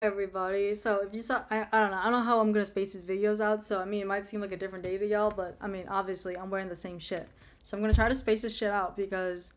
Everybody. So if you saw, I don't know how I'm gonna space these videos out. So I mean, it might seem like a different day to y'all, but I mean, obviously, I'm wearing the same shit. So I'm gonna try to space this shit out because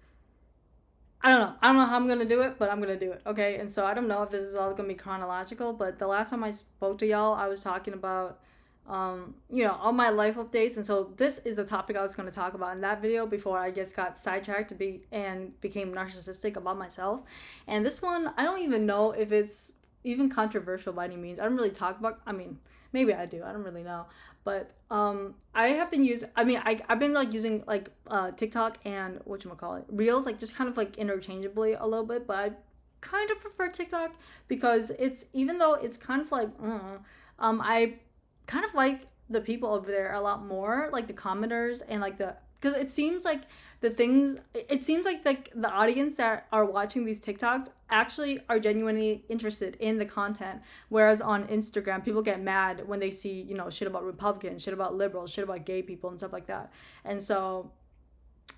I don't know how I'm gonna do it, but I'm gonna do it. Okay. And so I don't know if this is all gonna be chronological, but the last time I spoke to y'all, I was talking about, all my life updates, and so this is the topic I was gonna talk about in that video before I just got sidetracked to be and became narcissistic about myself. And this one, I don't even know if it's even controversial by any means. I don't really talk about. I mean, maybe I do. I don't really know. But I have been using. I mean, I've been like using like TikTok and what you call it Reels, like just kind of like interchangeably a little bit. But I kind of prefer TikTok because it's, even though it's kind of like I kind of like the people over there a lot more, like the commenters and like the, because it seems like the things, it seems like the audience that are watching these TikToks actually are genuinely interested in the content, whereas on Instagram people get mad when they see, shit about Republicans, shit about liberals, shit about gay people and stuff like that. And so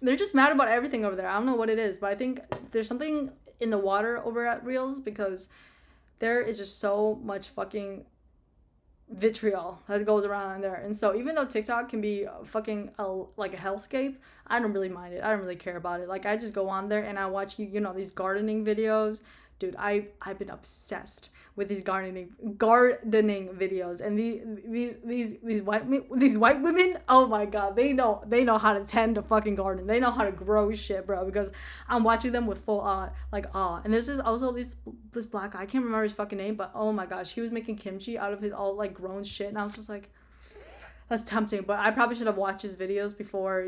they're just mad about everything over there. I don't know what it is, but I think there's something in the water over at Reels, because there is just so much fucking vitriol that goes around in there. And so even though TikTok can be fucking like a hellscape, I don't really mind it. I don't really care about it. Like, I just go on there and I watch these gardening videos. Dude, I've been obsessed with these gardening videos, and these white women. Oh my god, they know how to tend a fucking garden. They know how to grow shit, bro. Because I'm watching them with full awe. And this is also this black guy. I can't remember his fucking name, but oh my gosh, he was making kimchi out of his all like grown shit, and I was just like, that's tempting. But I probably should have watched his videos before,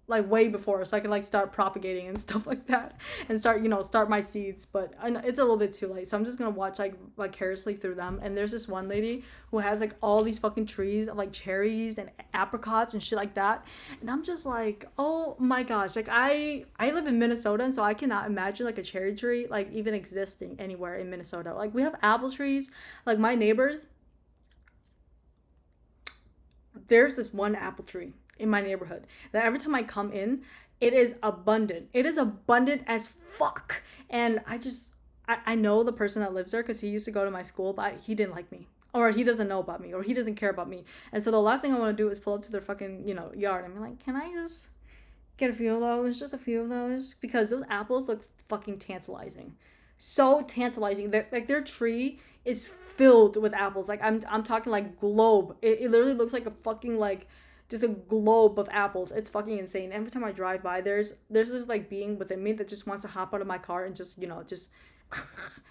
like way before, so I can like start propagating and stuff like that, and start my seeds. But I know it's a little bit too late, so I'm just gonna watch like vicariously through them. And there's this one lady who has like all these fucking trees of like cherries and apricots and shit like that, and I'm just like, oh my gosh, like I live in Minnesota, and so I cannot imagine like a cherry tree like even existing anywhere in Minnesota. Like, we have apple trees. Like, my neighbors, there's this one apple tree in my neighborhood that every time I come in, it is abundant. It is abundant as fuck. And I know the person that lives there because he used to go to my school, but he didn't like me. Or he doesn't know about me, or he doesn't care about me. And so the last thing I want to do is pull up to their fucking, yard and be like, can I just get a few of those? Just a few of those? Because those apples look fucking tantalizing. So tantalizing. Like, their tree is filled with apples. Like, I'm talking like globe. It literally looks like a fucking like just a globe of apples. It's fucking insane. Every time I drive by, there's this like being within me that just wants to hop out of my car and just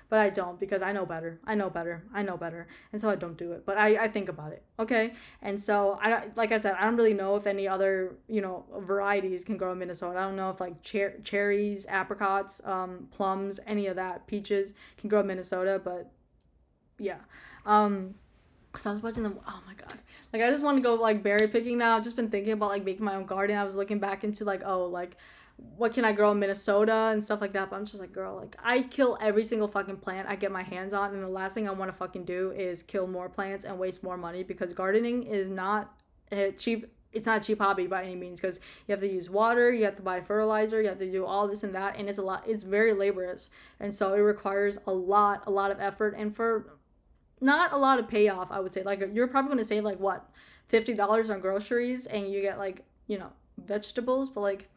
but I don't, because I know better. I know better. I know better. And so I don't do it. But I think about it. Okay. And so like I said, I don't really know if any other, varieties can grow in Minnesota. I don't know if like cherries, apricots, plums, any of that, peaches can grow in Minnesota. But yeah. Cause I was watching them. Oh my god! Like, I just want to go like berry picking now. I've just been thinking about like making my own garden. I was looking back into like, oh, like what can I grow in Minnesota and stuff like that. But I'm just like, girl, like I kill every single fucking plant I get my hands on, and the last thing I want to fucking do is kill more plants and waste more money, because gardening is not a cheap. It's not a cheap hobby by any means, because you have to use water, you have to buy fertilizer, you have to do all this and that, and it's a lot. It's very laborious, and so it requires a lot of effort, and for not a lot of payoff, I would say. Like, you're probably going to save like what, $50 on groceries, and you get like, vegetables, but like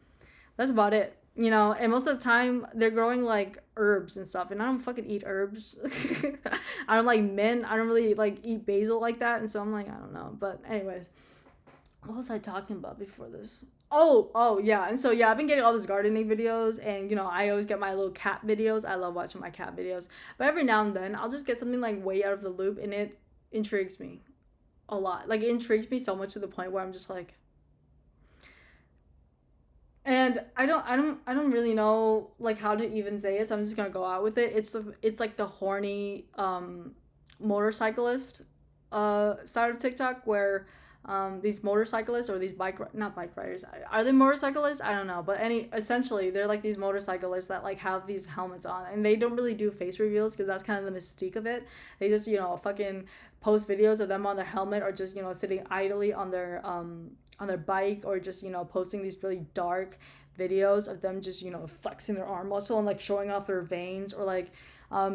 that's about it. And most of the time they're growing like herbs and stuff, and I don't fucking eat herbs. I don't like mint. I don't really like eat basil like that, and so I'm like, I don't know. But anyways, what was I talking about before this? Oh, yeah. And so, yeah, I've been getting all these gardening videos, and I always get my little cat videos. I love watching my cat videos. But every now and then I'll just get something like way out of the loop, and it intrigues me a lot. Like, it intrigues me so much to the point where I'm just like, and I don't really know like how to even say it, so I'm just gonna go out with it. It's like the horny motorcyclist side of TikTok, where these motorcyclists, or these not bike riders, are they motorcyclists? I don't know, but essentially they're like these motorcyclists that like have these helmets on, and they don't really do face reveals because that's kind of the mystique of it. They just fucking post videos of them on their helmet, or just sitting idly on their bike, or just posting these really dark videos of them just flexing their arm muscle and like showing off their veins, or like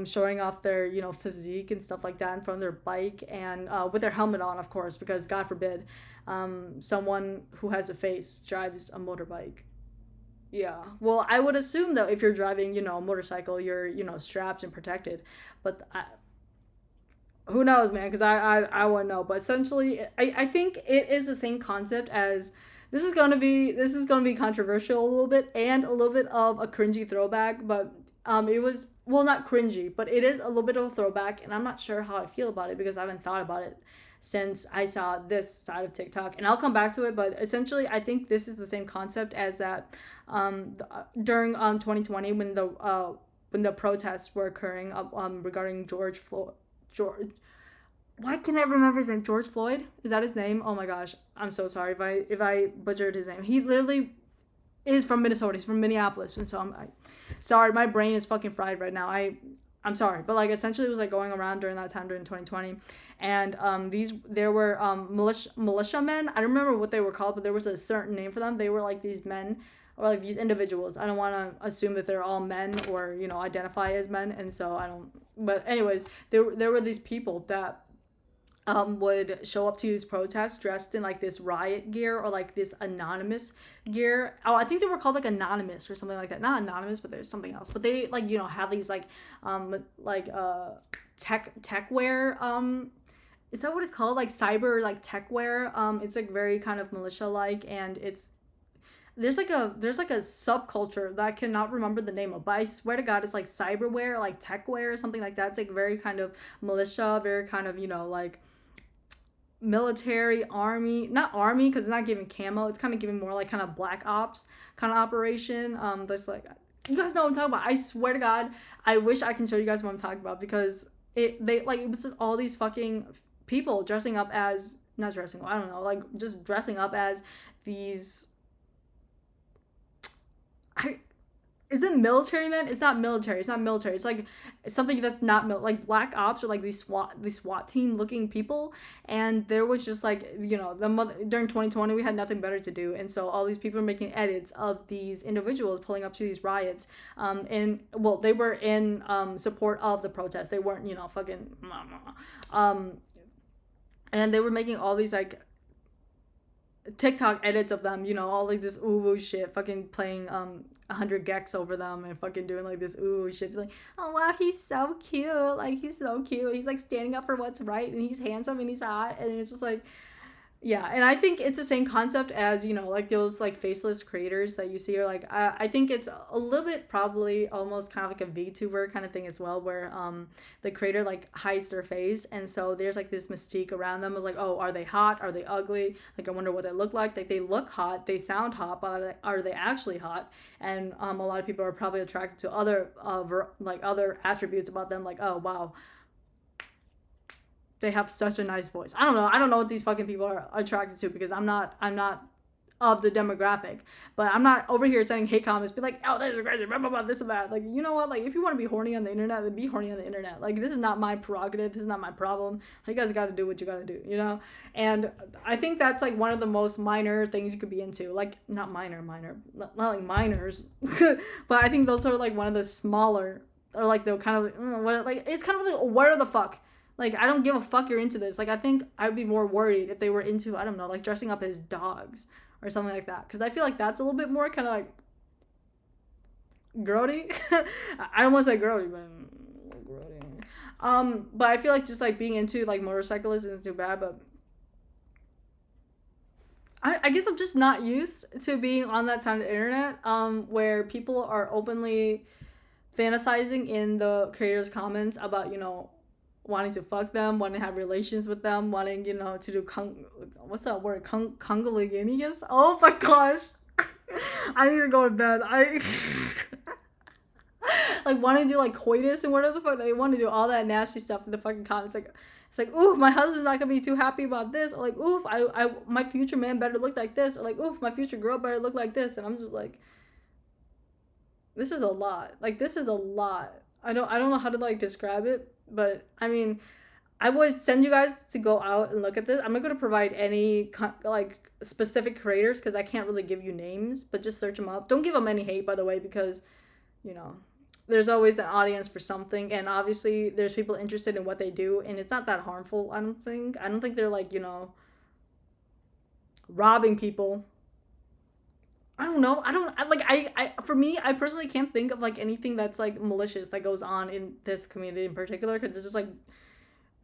showing off their, you know, physique and stuff like that in front of their bike, and with their helmet on, of course, because God forbid someone who has a face drives a motorbike. Yeah. Well, I would assume though, if you're driving, you know, a motorcycle, you're, you know, strapped and protected. But who knows, man? Because I wouldn't know. But essentially, I think it is the same concept as this is gonna be controversial a little bit and a little bit of a cringy throwback. But it was, well, not cringy, but it is a little bit of a throwback, and I'm not sure how I feel about it because I haven't thought about it since I saw this side of TikTok, and I'll come back to it. But essentially, I think this is the same concept as that during 2020 when the protests were occurring regarding George. Why can I remember his name? George Floyd? Is that his name? Oh my gosh, I'm so sorry if I butchered his name. He literally is from Minnesota. He's from Minneapolis, and so sorry. My brain is fucking fried right now. I'm sorry, but like essentially it was like going around during that time during 2020, and there were militiamen. I don't remember what they were called, but there was a certain name for them. They were like these men or like these individuals. I don't want to assume that they're all men or, you know, identify as men, and so I don't. But anyways, there were these people that would show up to these protests dressed in like this riot gear or like this anonymous gear. Oh, I think they were called like anonymous or something like that. Not anonymous, but there's something else. But they like, you know, have these like tech wear. Is that what it's called? Like cyber like tech wear. It's like very kind of militia like, and it's there's like a subculture that I cannot remember the name of, but I swear to God, it's like cyberware, like tech wear or something like that. It's like very kind of militia, very kind of, you know, like military, army, not army because it's not giving camo, it's kind of giving more like kind of black ops kind of operation. That's like, you guys know what I'm talking about. I swear to God, I wish I can show you guys what I'm talking about, because it was just all these fucking people dressing up as, not dressing, I don't know, like just dressing up as these, is it military men? It's not military. It's not military. It's like something that's not like black ops or like these SWAT team looking people. And there was just like, you know, during 2020 we had nothing better to do, and so all these people are making edits of these individuals pulling up to these riots. And well, they were in support of the protest. They weren't, you know, fucking and they were making all these like TikTok edits of them, you know, all like this ooh shit, fucking playing 100 gex over them and fucking doing like this ooh shit, like, oh wow, he's so cute, like he's so cute, he's like standing up for what's right, and he's handsome and he's hot, and it's just like, yeah. And I think it's the same concept as, you know, like those like faceless creators that you see, or like I think it's a little bit probably almost kind of like a VTuber kind of thing as well, where the creator like hides their face, and so there's like this mystique around them. It's like, oh, are they hot, are they ugly, like I wonder what they look like they look hot, they sound hot, but are they actually hot? And a lot of people are probably attracted to other like other attributes about them, like, oh wow, they have such a nice voice. I don't know what these fucking people are attracted to, because I'm not of the demographic, but I'm not over here sending hate comments, be like, oh, this is crazy, blah, blah, blah, this and that. Like, you know what? Like, if you want to be horny on the internet, then be horny on the internet. Like, this is not my prerogative. This is not my problem. You guys got to do what you got to do, you know? And I think that's like one of the most minor things you could be into. Like, not not like minors, but I think those are like one of the smaller, or like the kind of, like, it's kind of like, where the fuck? Like, I don't give a fuck you're into this. Like, I think I'd be more worried if they were into, I don't know, like dressing up as dogs or something like that. Because I feel like that's a little bit more kind of like grody. I don't want to say grody, but grody. But I feel like just like being into like motorcyclists isn't too bad. But I guess I'm just not used to being on that side of the internet where people are openly fantasizing in the creators' comments about, you know, wanting to fuck them, wanting to have relations with them, wanting, you know, to do what's that word? Cunnilingus? Oh my gosh. I need to go to bed. I like want to do like coitus and whatever the fuck. They want to do all that nasty stuff in the fucking comments. Like, it's like, oof, my husband's not gonna be too happy about this, or like, oof, I my future man better look like this, or like, oof, my future girl better look like this. And I'm just like, this is a lot. Like, this is a lot. I don't know how to like describe it, but I mean, I would send you guys to go out and look at this. I'm not going to provide any like specific creators because I can't really give you names, but just search them up. Don't give them any hate, by the way, because, you know, there's always an audience for something, and obviously there's people interested in what they do, and it's not that harmful. I don't think they're like, robbing people. I don't know. For me, I personally can't think of like anything that's like malicious that goes on in this community in particular, because it's just like,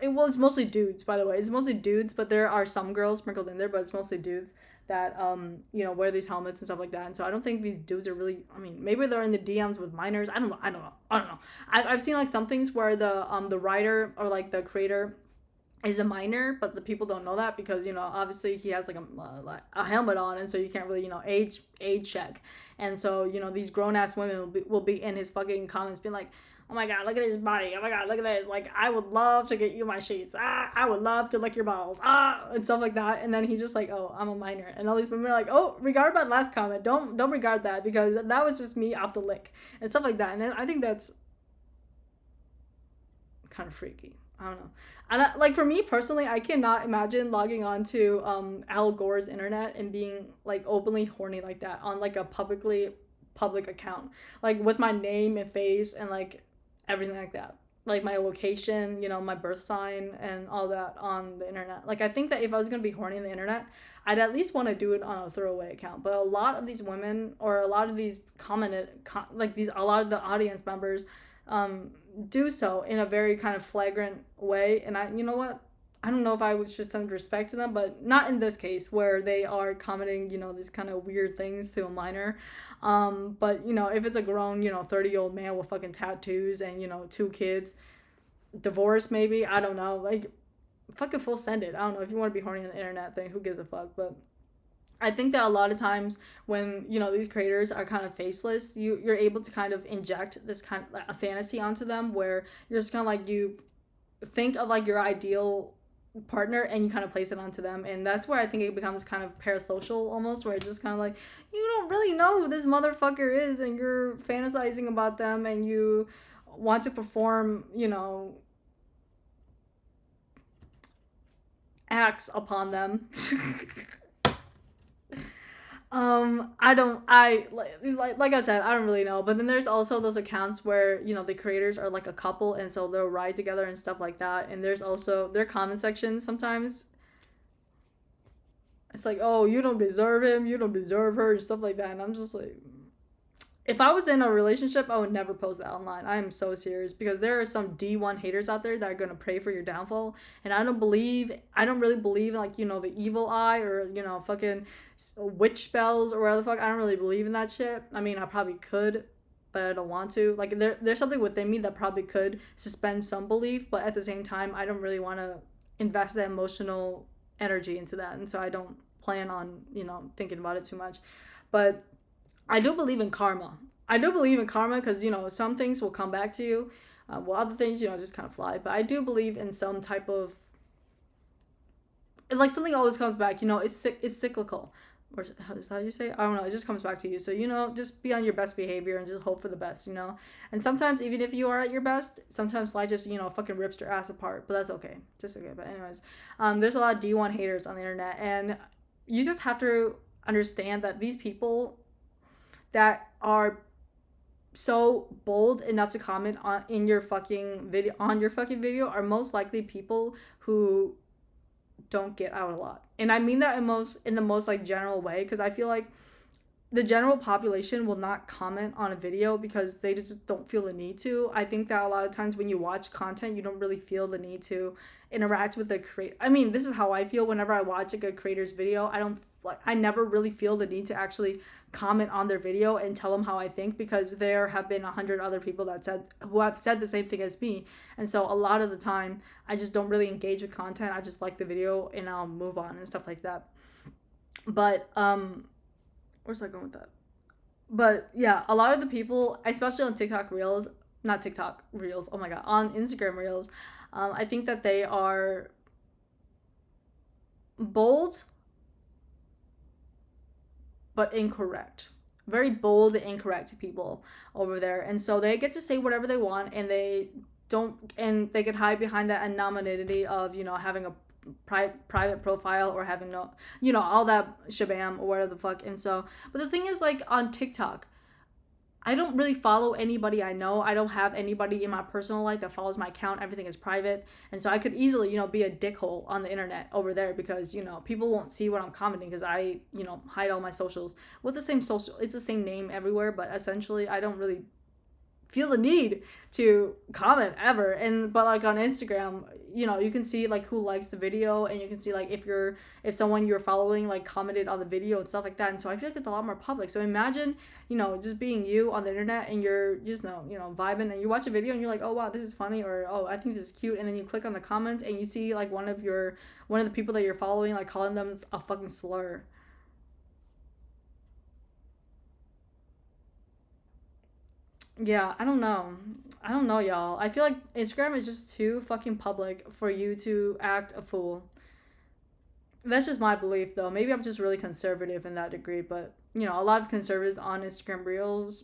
well, it's mostly dudes, by the way. It's mostly dudes, but there are some girls sprinkled in there, but it's mostly dudes that wear these helmets and stuff like that. And so I don't think these dudes are really, I mean, maybe they're in the DMs with minors. I don't know. I've seen like some things where the writer or like the creator is a minor, but the people don't know that because obviously he has like a helmet on, and so you can't really age check. And so these grown ass women will be in his fucking comments being like, oh my god, look at his body, oh my god, look at this, like, I would love to get you my sheets, I would love to lick your balls, and stuff like that. And then he's just like, oh, I'm a minor, and all these women are like, oh, regard my last comment, don't regard that, because that was just me off the lick and stuff like that. And I think that's kind of freaky. I don't know. And like, for me personally, I cannot imagine logging on to Al Gore's internet and being like openly horny like that on like a public account, like with my name and face and like everything like that, like my location, my birth sign and all that on the internet. Like, I think that if I was gonna be horny on the internet, I'd at least want to do it on a throwaway account. But a lot of these women, or a lot of these a lot of the audience members do so in a very kind of flagrant way. And you know what, I don't know if I should send respect to them, but not in this case where they are commenting, these kind of weird things to a minor. But if it's a grown, 30-year-old man with fucking tattoos and 2 kids, divorced maybe, I don't know, like, fucking full send it. I don't know, if you want to be horny on the internet, then who gives a fuck. But I think that a lot of times when these creators are kind of faceless, you're able to kind of inject this kind of like a fantasy onto them, where you're just kind of like, you think of like your ideal partner and you kind of place it onto them. And that's where I think it becomes kind of parasocial almost, where it's just kind of like, you don't really know who this motherfucker is, and you're fantasizing about them, and you want to perform acts upon them. Like I said, I don't really know. But then there's also those accounts where the creators are like a couple, and so they'll ride together and stuff like that. And there's also their comment sections sometimes, it's like, oh, you don't deserve him, you don't deserve her, and stuff like that. And I'm just like, if I was in a relationship, I would never post that online. I am so serious, because there are some D1 haters out there that are gonna pray for your downfall. And I don't really believe in like, the evil eye, or, fucking witch spells or whatever the fuck. I don't really believe in that shit. I mean, I probably could, but I don't want to. Like, there's something within me that probably could suspend some belief, but at the same time, I don't really want to invest that emotional energy into that. And so I don't plan on, thinking about it too much. But I do believe in karma. Because, some things will come back to you. While other things, just kind of fly. But I do believe in some type of, like, something always comes back. It's cyclical. Or is that how you say it? I don't know. It just comes back to you. So, just be on your best behavior and just hope for the best, And sometimes, even if you are at your best, sometimes life just, fucking rips your ass apart. But that's okay. Just okay. But anyways, there's a lot of D1 haters on the internet. And you just have to understand that these people that are so bold enough to comment on your fucking video are most likely people who don't get out a lot. And I mean that in the most like general way, because I feel like the general population will not comment on a video because they just don't feel the need to. I think that a lot of times when you watch content, you don't really feel the need to interact with the creator. I mean, this is how I feel whenever I watch like a creator's video. I never really feel the need to actually comment on their video and tell them how I think, because there have been 100 other people who have said the same thing as me. And so a lot of the time I just don't really engage with content. I just like the video and I'll move on and stuff like that. But where's I going with that? But yeah, a lot of the people, especially on on Instagram Reels, I think that they are bold but incorrect. Very bold and incorrect people over there. And so they get to say whatever they want, and they can hide behind that anonymity of, having a private profile, or having all that shabam or whatever the fuck. And so, but the thing is, like, on TikTok, I don't really follow anybody I know. I don't have anybody in my personal life that follows my account. Everything is private. And so I could easily, be a dickhole on the internet over there because, people won't see what I'm commenting because I, hide all my socials. Well, it's the same social, it's the same name everywhere, but essentially I don't really feel the need to comment ever. And but like on Instagram, you can see like who likes the video, and you can see like if someone you're following like commented on the video and stuff like that. And so I feel like it's a lot more public. So imagine, just being you on the internet, and you're just vibing, and you watch a video and you're like, oh wow, this is funny, or oh, I think this is cute, and then you click on the comments and you see like one of the people that you're following like calling them a fucking slur. Yeah, I don't know. I don't know, y'all. I feel like Instagram is just too fucking public for you to act a fool. That's just my belief, though. Maybe I'm just really conservative in that degree, but a lot of conservatives on Instagram Reels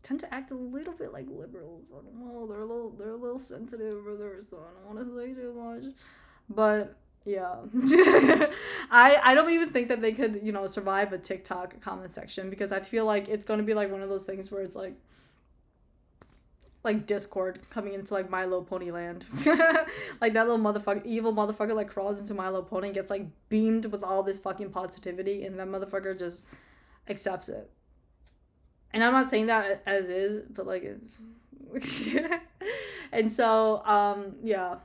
tend to act a little bit like liberals. I don't know. They're a little sensitive or they're so I don't want to say too much, but yeah, I don't even think that they could survive a TikTok comment section because I feel like it's gonna be like one of those things where it's like Discord coming into like My Little Pony land. Like that little motherfucker, evil motherfucker, like crawls into My Little Pony and gets like beamed with all this fucking positivity, and that motherfucker just accepts it. And I'm not saying that as is, but like, and so yeah,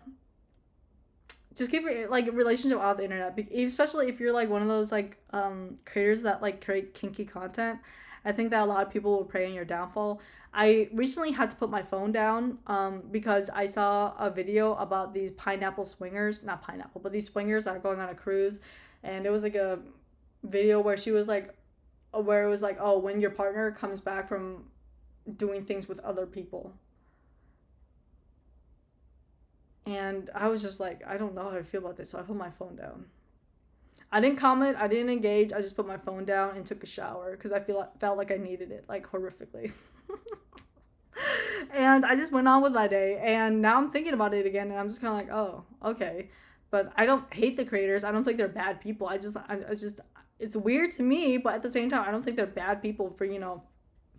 just keep like a relationship off the internet, especially if you're like one of those like creators that like create kinky content. I think that a lot of people will prey on your downfall. I recently had to put my phone down because I saw a video about these pineapple swingers, not pineapple, but these swingers that are going on a cruise. And it was like a video where she was like, where it was like, oh, when your partner comes back from doing things with other people. And I was just like, I don't know how to feel about this. So I put my phone down. I didn't comment. I didn't engage. I just put my phone down and took a shower because felt like I needed it, like horrifically. And I just went on with my day. And now I'm thinking about it again, and I'm just kind of like, oh, okay. But I don't hate the creators. I don't think they're bad people. It's weird to me, but at the same time, I don't think they're bad people for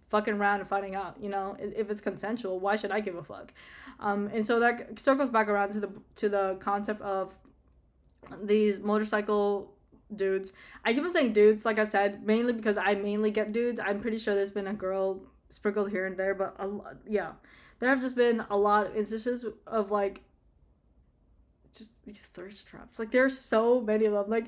fucking around and finding out. If it's consensual, why should I give a fuck? And so that circles back around to the concept of these motorcycle dudes. I keep on saying dudes, like I said, mainly because I mainly get dudes. I'm pretty sure there's been a girl sprinkled here and there, but yeah, there have just been a lot of instances of like just these thirst traps. Like there's so many of them. Like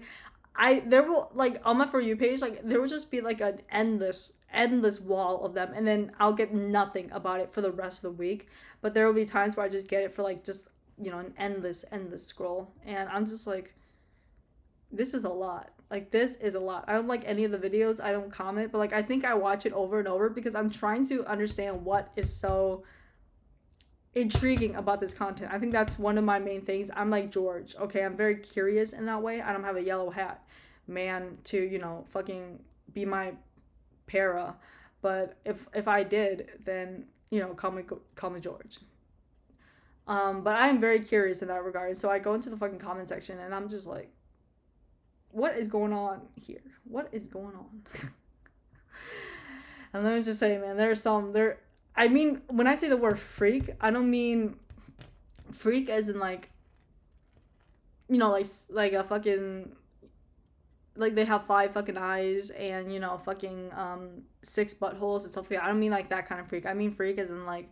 there will like on my For You page, like there will just be like an endless wall of them, and then I'll get nothing about it for the rest of the week. But there will be times where I just get it for like just an endless scroll, and I'm just like, this is a lot. Like this is a lot. I don't like any of the videos. I don't comment, but like I think I watch it over and over because I'm trying to understand what is so intriguing about this content. I think that's one of my main things. I'm like George. Okay, I'm very curious in that way. I don't have a yellow hat man to fucking be my para, but if I did, then call me George. But I am very curious in that regard. So I go into the fucking comment section and I'm just like, what is going on here? What is going on? And let me just say, man, I mean, when I say the word freak, I don't mean freak as in like, like a fucking, like they have 5 fucking eyes and, fucking 6 buttholes and stuff like that. I don't mean like that kind of freak. I mean freak as in like,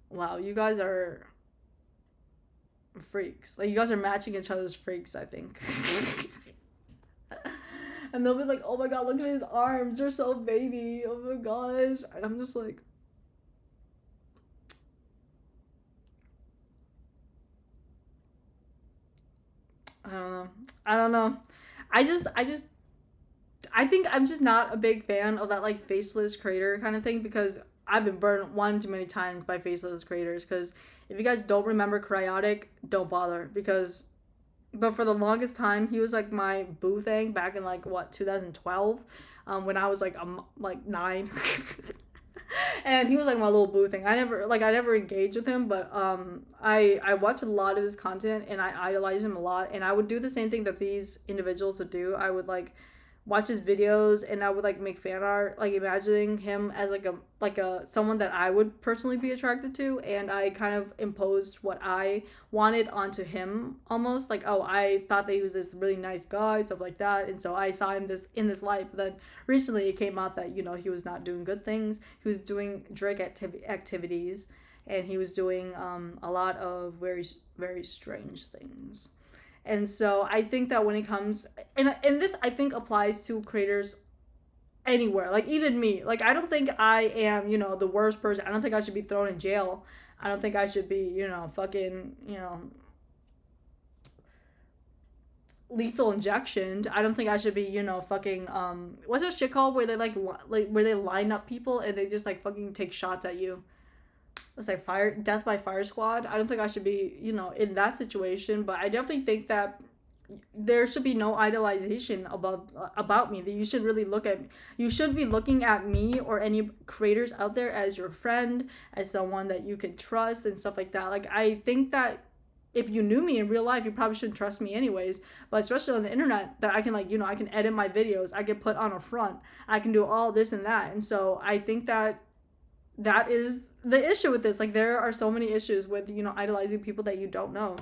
wow, you guys are freaks. Like you guys are matching each other's freaks, I think. And they'll be like, oh my god, look at his arms, they're so baby, oh my gosh. And I'm just like, I don't know. I think I'm just not a big fan of that like faceless creator kind of thing because I've been burned one too many times by faceless creators. Because if you guys don't remember Cryotic, don't bother but for the longest time he was like my boo thing back in like 2012 when I was like 9. And he was like my little boo thing. I never engaged with him, but I watched a lot of his content and I idolized him a lot, and I would do the same thing that these individuals would do. I would like watch his videos, and I would like make fan art, like imagining him as like a someone that I would personally be attracted to, and I kind of imposed what I wanted onto him, almost like, oh, I thought that he was this really nice guy, stuff like that, and so I saw him this in this light. But then recently it came out that, you know, he was not doing good things. He was doing drug activities, and he was doing a lot of very very strange things. And so I think that when it comes, and this I think applies to creators anywhere, like even me. Like I don't think I am, you know, the worst person. I don't think I should be thrown in jail. I don't think I should be, you know, fucking, you know, lethal injection. I don't think I should be, you know, fucking what's that shit called where they like where they line up people and they just like fucking take shots at you. It's like fire death by fire squad. I don't think I should be, you know, in that situation, but I definitely think that there should be no idolization about me. That you should really look at, you should be looking at me or any creators out there as your friend, as someone that you can trust and stuff like that. Like I think that if you knew me in real life, you probably shouldn't trust me anyways. But especially on the internet, that I can, like, you know, I can edit my videos, I can put on a front, I can do all this and that. And so I think that that is the issue with this. Like there are so many issues with, you know, idolizing people that you don't know.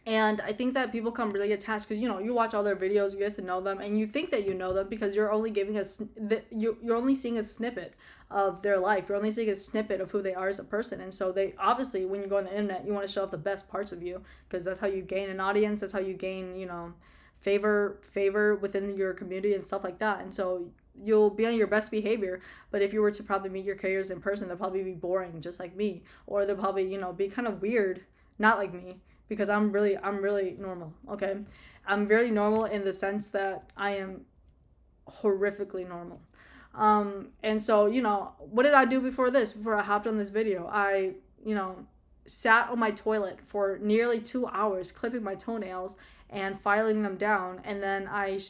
And I think that people come really attached because, you know, you watch all their videos, you get to know them, and you think that you know them because you're only giving us you're only seeing a snippet of their life. You're only seeing a snippet of who they are as a person. And so they obviously, when you go on the internet, you want to show off the best parts of you because that's how you gain an audience. That's how you gain, you know, favor within your community and stuff like that. And so you'll be on your best behavior. But if you were to probably meet your creators in person, they'll probably be boring just like me, or they'll probably, you know, be kind of weird, not like me, because I'm really normal. Okay, I'm very normal in the sense that I am horrifically normal. And so, you know, what did I do before this, before I hopped on this video? I, you know, sat on my toilet for nearly 2 hours clipping my toenails and filing them down, and then I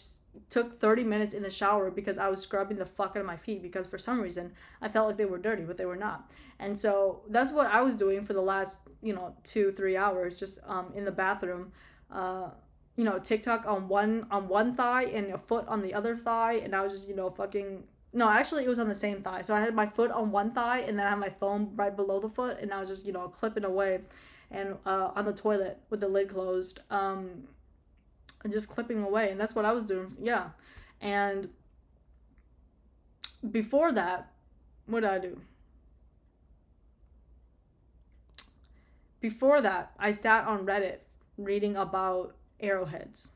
took 30 minutes in the shower because I was scrubbing the fuck out of my feet because for some reason I felt like they were dirty, but they were not. And so that's what I was doing for the last, you know, 2-3 hours, just in the bathroom, you know, TikTok on one thigh and a foot on the other thigh, and I was just, you know, fucking, no, actually it was on the same thigh. So I had my foot on one thigh and then I had my phone right below the foot, and I was just, you know, clipping away and on the toilet with the lid closed, and just clipping away. And that's what I was doing. Yeah. And before that, what did I do? Before that, I sat on Reddit reading about arrowheads.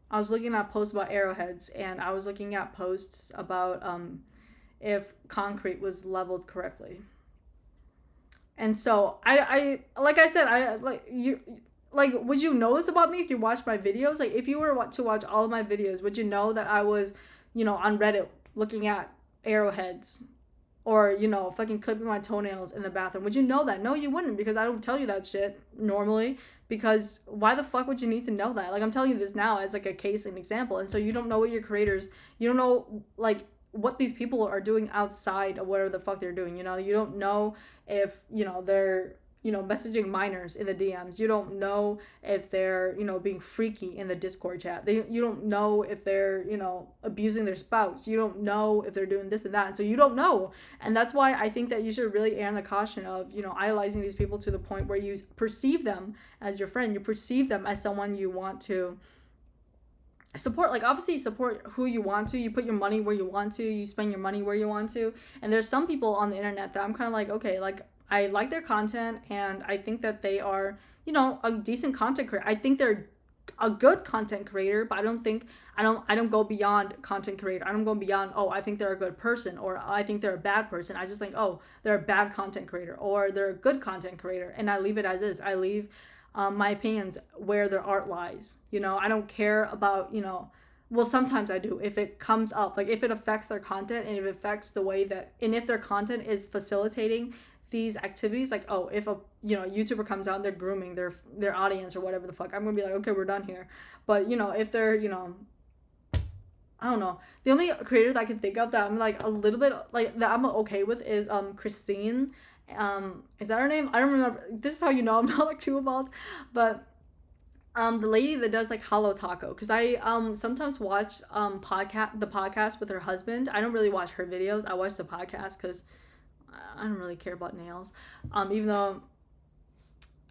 I was looking at posts about arrowheads, and I was looking at posts about if concrete was leveled correctly. And so I like I said, I like you. Like, would you know this about me if you watched my videos? Like, if you were to watch all of my videos, would you know that I was, you know, on Reddit looking at arrowheads, or, you know, fucking clipping my toenails in the bathroom? Would you know that? No, you wouldn't, because I don't tell you that shit normally. Because why the fuck would you need to know that? Like, I'm telling you this now as like a case and example. And so you don't know what your creators, you don't know like what these people are doing outside of whatever the fuck they're doing. You know, you don't know if, you know, they're, you know, messaging minors in the DMs. You don't know if they're, you know, being freaky in the Discord chat. You don't know if they're, you know, abusing their spouse. You don't know if they're doing this and that. And so you don't know. And that's why I think that you should really err on the caution of, you know, idolizing these people to the point where you perceive them as your friend. You perceive them as someone you want to support. Like, obviously you support who you want to, you put your money where you want to, you spend your money where you want to. And there's some people on the internet that I'm kind of like, okay, like, I like their content, and I think that they are, you know, a decent content creator. I think they're a good content creator, but I don't go beyond content creator. I don't go beyond, oh, I think they're a good person, or I think they're a bad person. I just think, oh, they're a bad content creator, or they're a good content creator, and I leave it as is. I leave my opinions where their art lies. You know, I don't care about, you know, well, sometimes I do if it comes up, like if it affects their content, and if it affects the way that, and if their content is facilitating these activities, like, oh, if a, you know, YouTuber comes out and they're grooming their audience or whatever the fuck, I'm gonna be like, okay, we're done here. But, you know, if they're, you know, I don't know, the only creator that I can think of that I'm like a little bit like that I'm okay with is Christine. Is that her name? I don't remember. This is how you know I'm not like too involved, but The lady that does like Hello Taco, because I sometimes watch podcast with her husband. I don't really watch her videos. I watch the podcast because I don't really care about nails. Even though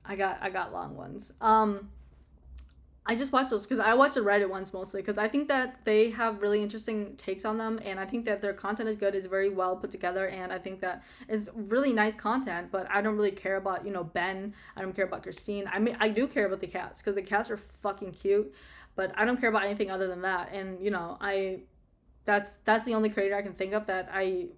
I got long ones. I just watch those because I watch the Reddit ones mostly because I think that they have really interesting takes on them, and I think that their content is good, is very well put together, and I think that is really nice content. But I don't really care about Ben. I don't care about Christine. I mean, I do care about the cats because the cats are fucking cute, but I don't care about anything other than that. And I that's the only creator I can think of that I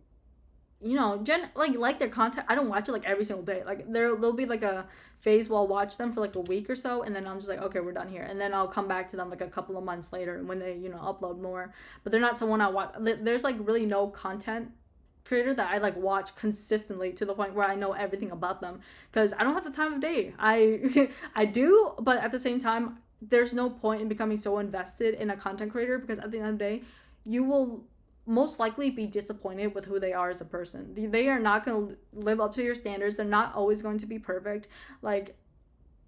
like their content. I don't watch it like every single day. Like there'll be like a phase where I'll watch them for like a week or so, and then I'm just like, okay, we're done here, and then I'll come back to them like a couple of months later when they upload more. But they're not someone I watch. There's like really no content creator that I like watch consistently to the point where I know everything about them because I don't have the time of day. I I do, but at the same time, there's no point in becoming so invested in a content creator because at the end of the day, you will most likely be disappointed with who they are as a person. They are not going to live up to your standards. They're not always going to be perfect. Like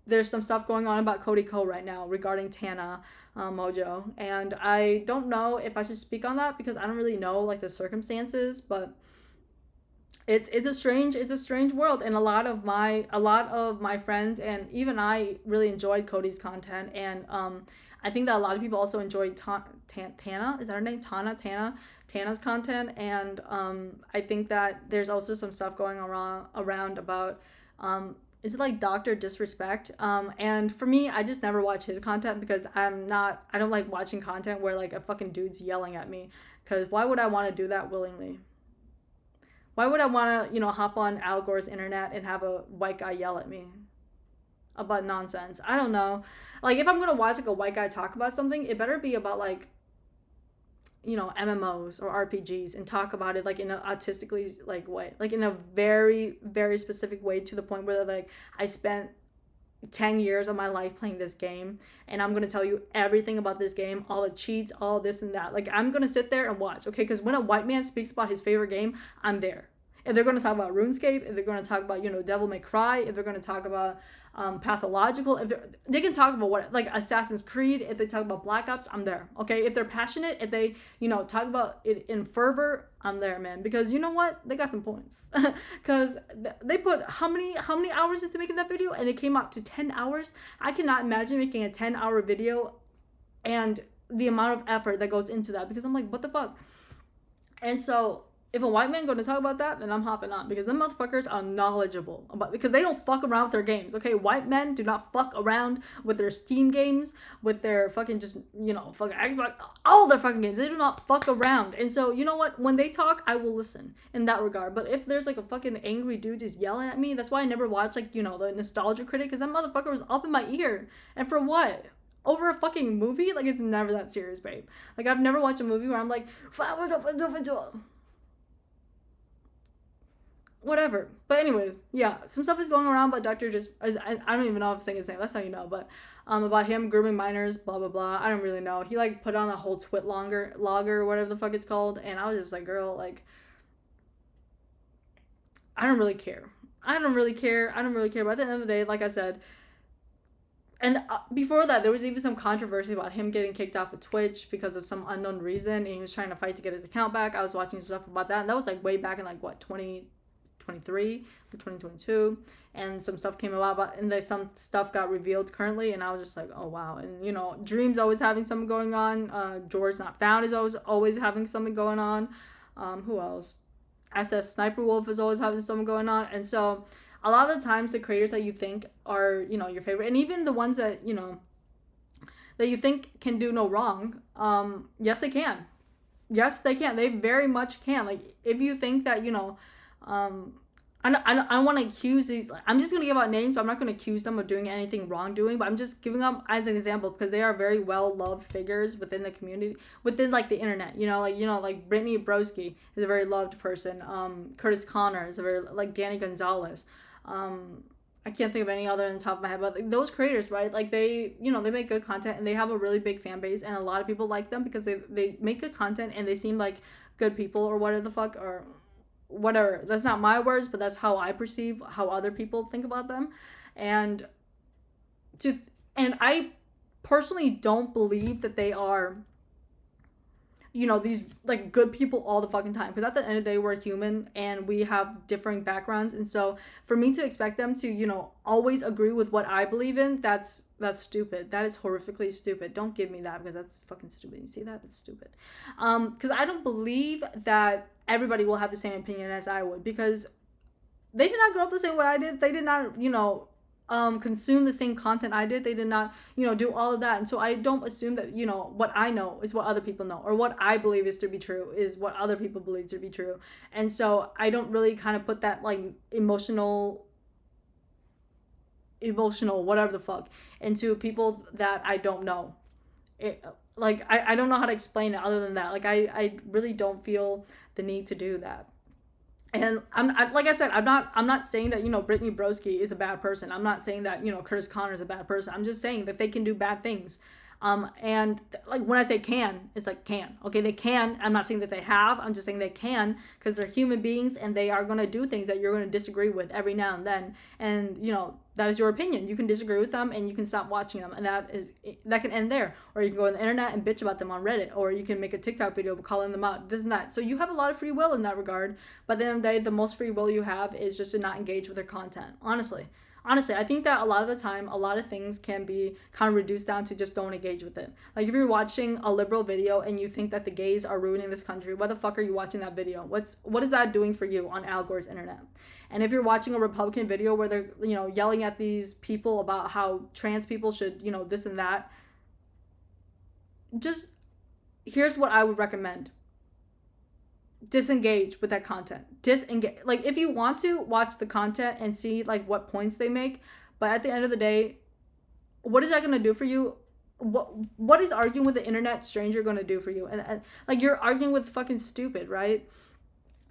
there's some stuff going on about Cody Ko right now regarding Tana Mojo, and I don't know if I should speak on that because I don't really know like the circumstances, but it's a strange world, and a lot of my friends and even I really enjoyed Cody's content, and I think that a lot of people also enjoyed Tana, is that her name, Tana's content, and I think that there's also some stuff going around about is it like Dr. Disrespect, and for me, I just never watch his content because I don't like watching content where like a fucking dude's yelling at me, because why would I want to do that willingly? Why would I want to, hop on Al Gore's internet and have a white guy yell at me about nonsense? I don't know. Like, if I'm going to watch, like, a white guy talk about something, it better be about, like, MMOs or RPGs and talk about it, like, in an autistically, like, way. Like, in a very, very specific way to the point where, like, I spent 10 years of my life playing this game and I'm going to tell you everything about this game, all the cheats, all this and that. Like, I'm going to sit there and watch, okay? Because when a white man speaks about his favorite game, I'm there. If they're going to talk about RuneScape, if they're going to talk about, Devil May Cry, if they're going to talk about Pathological, if they can talk about what, like Assassin's Creed, if they talk about Black Ops, I'm there, okay? If they're passionate, if they, talk about it in fervor, I'm there, man. Because you know what? They got some points. Because they put how many hours into making that video, and it came out to 10 hours. I cannot imagine making a 10-hour video and the amount of effort that goes into that, because I'm like, what the fuck? And so if a white man going to talk about that, then I'm hopping on, because them motherfuckers are knowledgeable about, because they don't fuck around with their games, okay? White men do not fuck around with their Steam games, with their fucking just, fucking Xbox, all their fucking games. They do not fuck around. And so, you know what? When they talk, I will listen in that regard. But if there's like a fucking angry dude just yelling at me, that's why I never watched like, the Nostalgia Critic, because that motherfucker was up in my ear. And for what? Over a fucking movie? Like, it's never that serious, babe. Like, I've never watched a movie where I'm like, whatever. But anyways, yeah, some stuff is going around, but I don't even know if I'm saying his name. That's how you know. But about him grooming minors, blah blah blah. I don't really know. He like put on a whole logger, whatever the fuck it's called, and I was just like, girl, like, I don't really care. I don't really care. But at the end of the day, like I said, and before that, there was even some controversy about him getting kicked off of Twitch because of some unknown reason, and he was trying to fight to get his account back. I was watching some stuff about that, and that was like way back in like what 2023 or 2022, and some stuff came about, and then some stuff got revealed currently, and I was just like, oh wow. And Dream's always having something going on. George Not Found is always having something going on. Who else? SS Sniper Wolf is always having something going on, and so a lot of the times the creators that you think are your favorite, and even the ones that that you think can do no wrong, yes they can. Yes they can. They very much can. Like, if you think that I don't want to accuse these. I'm just going to give out names, but I'm not going to accuse them of doing anything wrongdoing. But I'm just giving them as an example because they are very well loved figures within the community, within like the internet. Like Brittany Broski is a very loved person. Curtis Connor is a very, like, Danny Gonzalez. I can't think of any other on the top of my head, but like, those creators, right? Like, they make good content, and they have a really big fan base, and a lot of people like them because they make good content and they seem like good people, or whatever the fuck, or whatever. That's not my words, but that's how I perceive how other people think about them. And I personally don't believe that they are, you know, these like good people all the fucking time, because at the end of the day we're human and we have differing backgrounds. And so for me to expect them to, you know, always agree with what I believe in, that's stupid. That is horrifically stupid. Don't give me that, because that's fucking stupid. You see that? That's stupid. Because I don't believe that everybody will have the same opinion as I would, because they did not grow up the same way I did. They did not, you know, consume the same content I did. They did not, you know, do all of that. And so I don't assume that, you know, what I know is what other people know, or what I believe is to be true is what other people believe to be true. And so I don't really kind of put that like emotional whatever the fuck into people that I don't know. Like I don't know how to explain it other than that. Like I really don't feel the need to do that. And like I said, I'm not saying that, you know, Brittany Broski is a bad person. I'm not saying that, you know, Curtis Connor is a bad person. I'm just saying that they can do bad things. Like when I say can, it's like can. Okay, they can. I'm not saying that they have. I'm just saying they can, because they're human beings and they are going to do things that you're going to disagree with every now and then. And, you know, that is your opinion. You can disagree with them and you can stop watching them, and that can end there. Or you can go on the internet and bitch about them on Reddit, or you can make a TikTok video calling them out, this and that. So you have a lot of free will in that regard. But at the end of the day, the most free will you have is just to not engage with their content. Honestly, I think that a lot of the time, a lot of things can be kind of reduced down to just don't engage with it. Like if you're watching a liberal video and you think that the gays are ruining this country, why the fuck are you watching that video? What is that doing for you on Al Gore's internet? And if you're watching a Republican video where they're, you know, yelling at these people about how trans people should, you know, this and that, just here's what I would recommend. Disengage with that content. Disengage. Like if you want to watch the content and see like what points they make, but at the end of the day, what is that going to do for you? What is arguing with the internet stranger going to do for you? And like you're arguing with fucking stupid, right?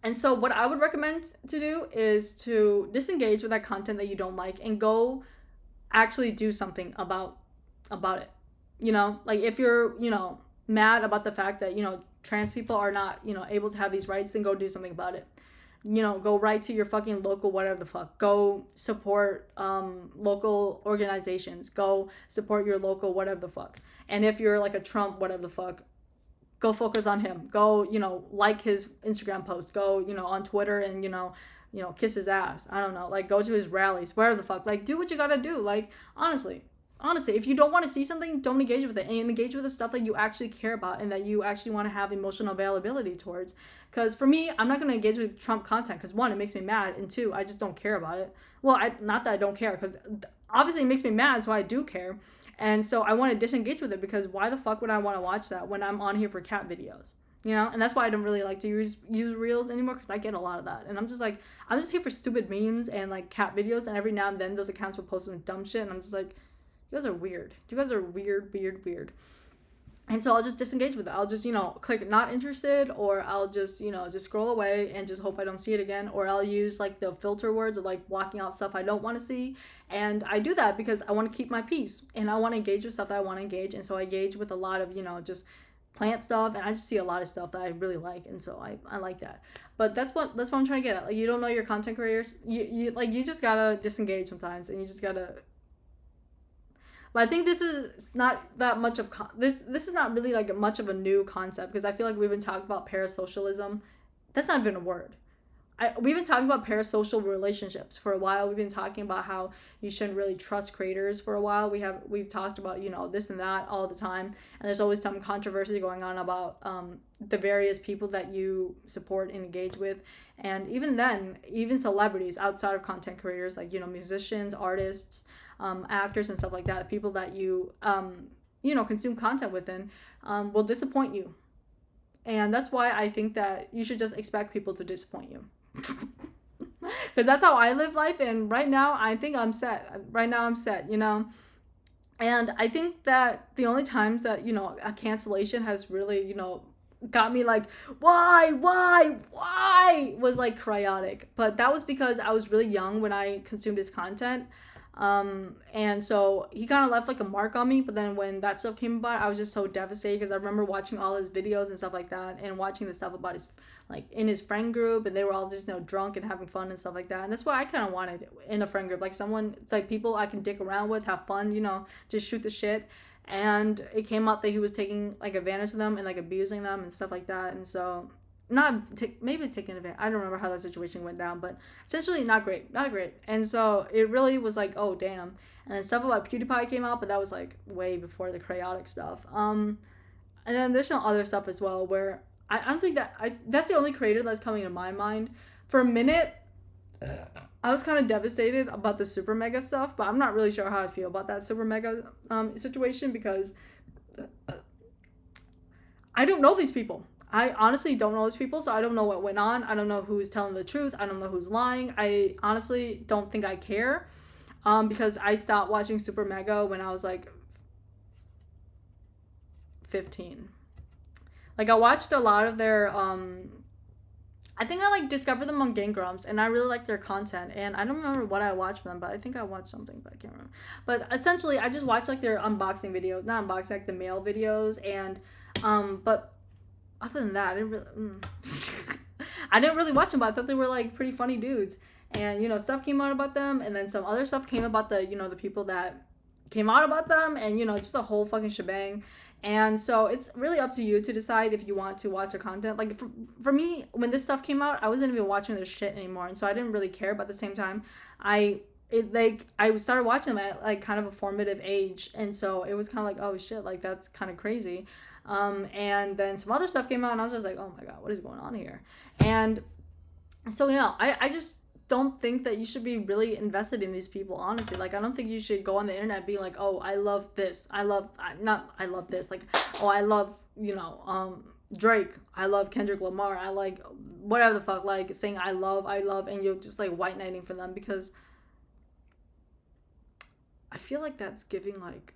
And so what I would recommend to do is to disengage with that content that you don't like and go actually do something about it. You know, like if you're, you know, mad about the fact that, you know, trans people are not, you know, able to have these rights, then go do something about it. You know, go right to your fucking local whatever the fuck. Go support local organizations. Go support your local whatever the fuck. And if you're like a Trump whatever the fuck, go focus on him. Go, you know, like his Instagram post. Go, you know, on Twitter and, you know, kiss his ass. I don't know. Like go to his rallies, whatever the fuck. Like do what you gotta do. Like honestly, if you don't want to see something, don't engage with it, and engage with the stuff that you actually care about and that you actually want to have emotional availability towards. Because for me, I'm not going to engage with Trump content because one, it makes me mad, and two, I just don't care about it. Well, not that I don't care, because obviously it makes me mad, so I do care. And so I want to disengage with it, because why the fuck would I want to watch that when I'm on here for cat videos? You know, and that's why I don't really like to use reels anymore, because I get a lot of that. And I'm just like, I'm just here for stupid memes and like cat videos, and every now and then those accounts will post some dumb shit, and I'm just like, you guys are weird. You guys are weird. And so I'll just disengage with it. I'll just, you know, click not interested, or I'll just, you know, just scroll away and just hope I don't see it again. Or I'll use like the filter words of like blocking out stuff I don't want to see. And I do that because I want to keep my peace and I want to engage with stuff that I want to engage. And so I engage with a lot of, you know, just plant stuff, and I just see a lot of stuff that I really like, and so I like that. But that's what I'm trying to get at. Like, you don't know your content creators. You just gotta disengage sometimes, and you just gotta. But I think this is not that much of this is not really like much of a new concept, because I feel like we've been talking about parasocialism. That's not even a word. We've been talking about parasocial relationships for a while. We've been talking about how you shouldn't really trust creators for a while. We've talked about, you know, this and that all the time, and there's always some controversy going on about the various people that you support and engage with. And even then, even celebrities outside of content creators, like, you know, musicians, artists, actors and stuff like that, people that you consume content within, will disappoint you. And that's why I think that you should just expect people to disappoint you. Because that's how I live life, and right now I think I'm set. You know. And I think that the only times that, you know, a cancellation has really, you know, got me like, why was like chaotic. But that was because I was really young when I consumed his content. And so he kind of left like a mark on me, but then when that stuff came about, I was just so devastated, because I remember watching all his videos and stuff like that, and watching the stuff about his, like, in his friend group, and they were all just, you know, drunk and having fun and stuff like that. And that's what I kind of wanted in a friend group, like someone, like people I can dick around with, have fun, you know, just shoot the shit. and it came out that he was taking like advantage of them and like abusing them and stuff like that. And so not maybe taking advantage. I don't remember how that situation went down, but essentially not great, not great. And so it really was like, oh damn. And then stuff about PewDiePie came out, but that was like way before the chaotic stuff. And then there's some other stuff as well where I don't think that's the only creator that's coming to my mind. For a minute, I was kind of devastated about the Super Mega stuff, but I'm not really sure how I feel about that Super Mega situation because I don't know these people. I honestly don't know these people, so I don't know what went on. I don't know who's telling the truth. I don't know who's lying. I honestly don't think I care because I stopped watching Super Mega when I was like 15. Like I watched a lot of their I think I like discovered them on Game Grumps and I really like their content, and I don't remember what I watched from them, but I think I watched something, but I can't remember. But essentially I just watched like their unboxing videos, not unboxing, like the mail videos, and but other than that I didn't really I didn't really watch them, but I thought they were like pretty funny dudes. And you know, stuff came out about them, and then some other stuff came about the, you know, the people that came out about them, and you know, just the whole fucking shebang. And so it's really up to you to decide if you want to watch their content. Like for me, when this stuff came out, I wasn't even watching their shit anymore, and so I didn't really care. But at the same time, I started watching them at like kind of a formative age, and so it was kind of like, oh shit, like that's kind of crazy. And then some other stuff came out, and I was just like, oh my god, what is going on here? And so yeah, I just don't think that you should be really invested in these people, honestly. Like I don't think you should go on the internet being like, oh, I love this, I love this, like, oh, I love, you know, Drake, I love Kendrick Lamar, I like whatever the fuck, like saying I love, and you're just like white knighting for them, because I feel like that's giving like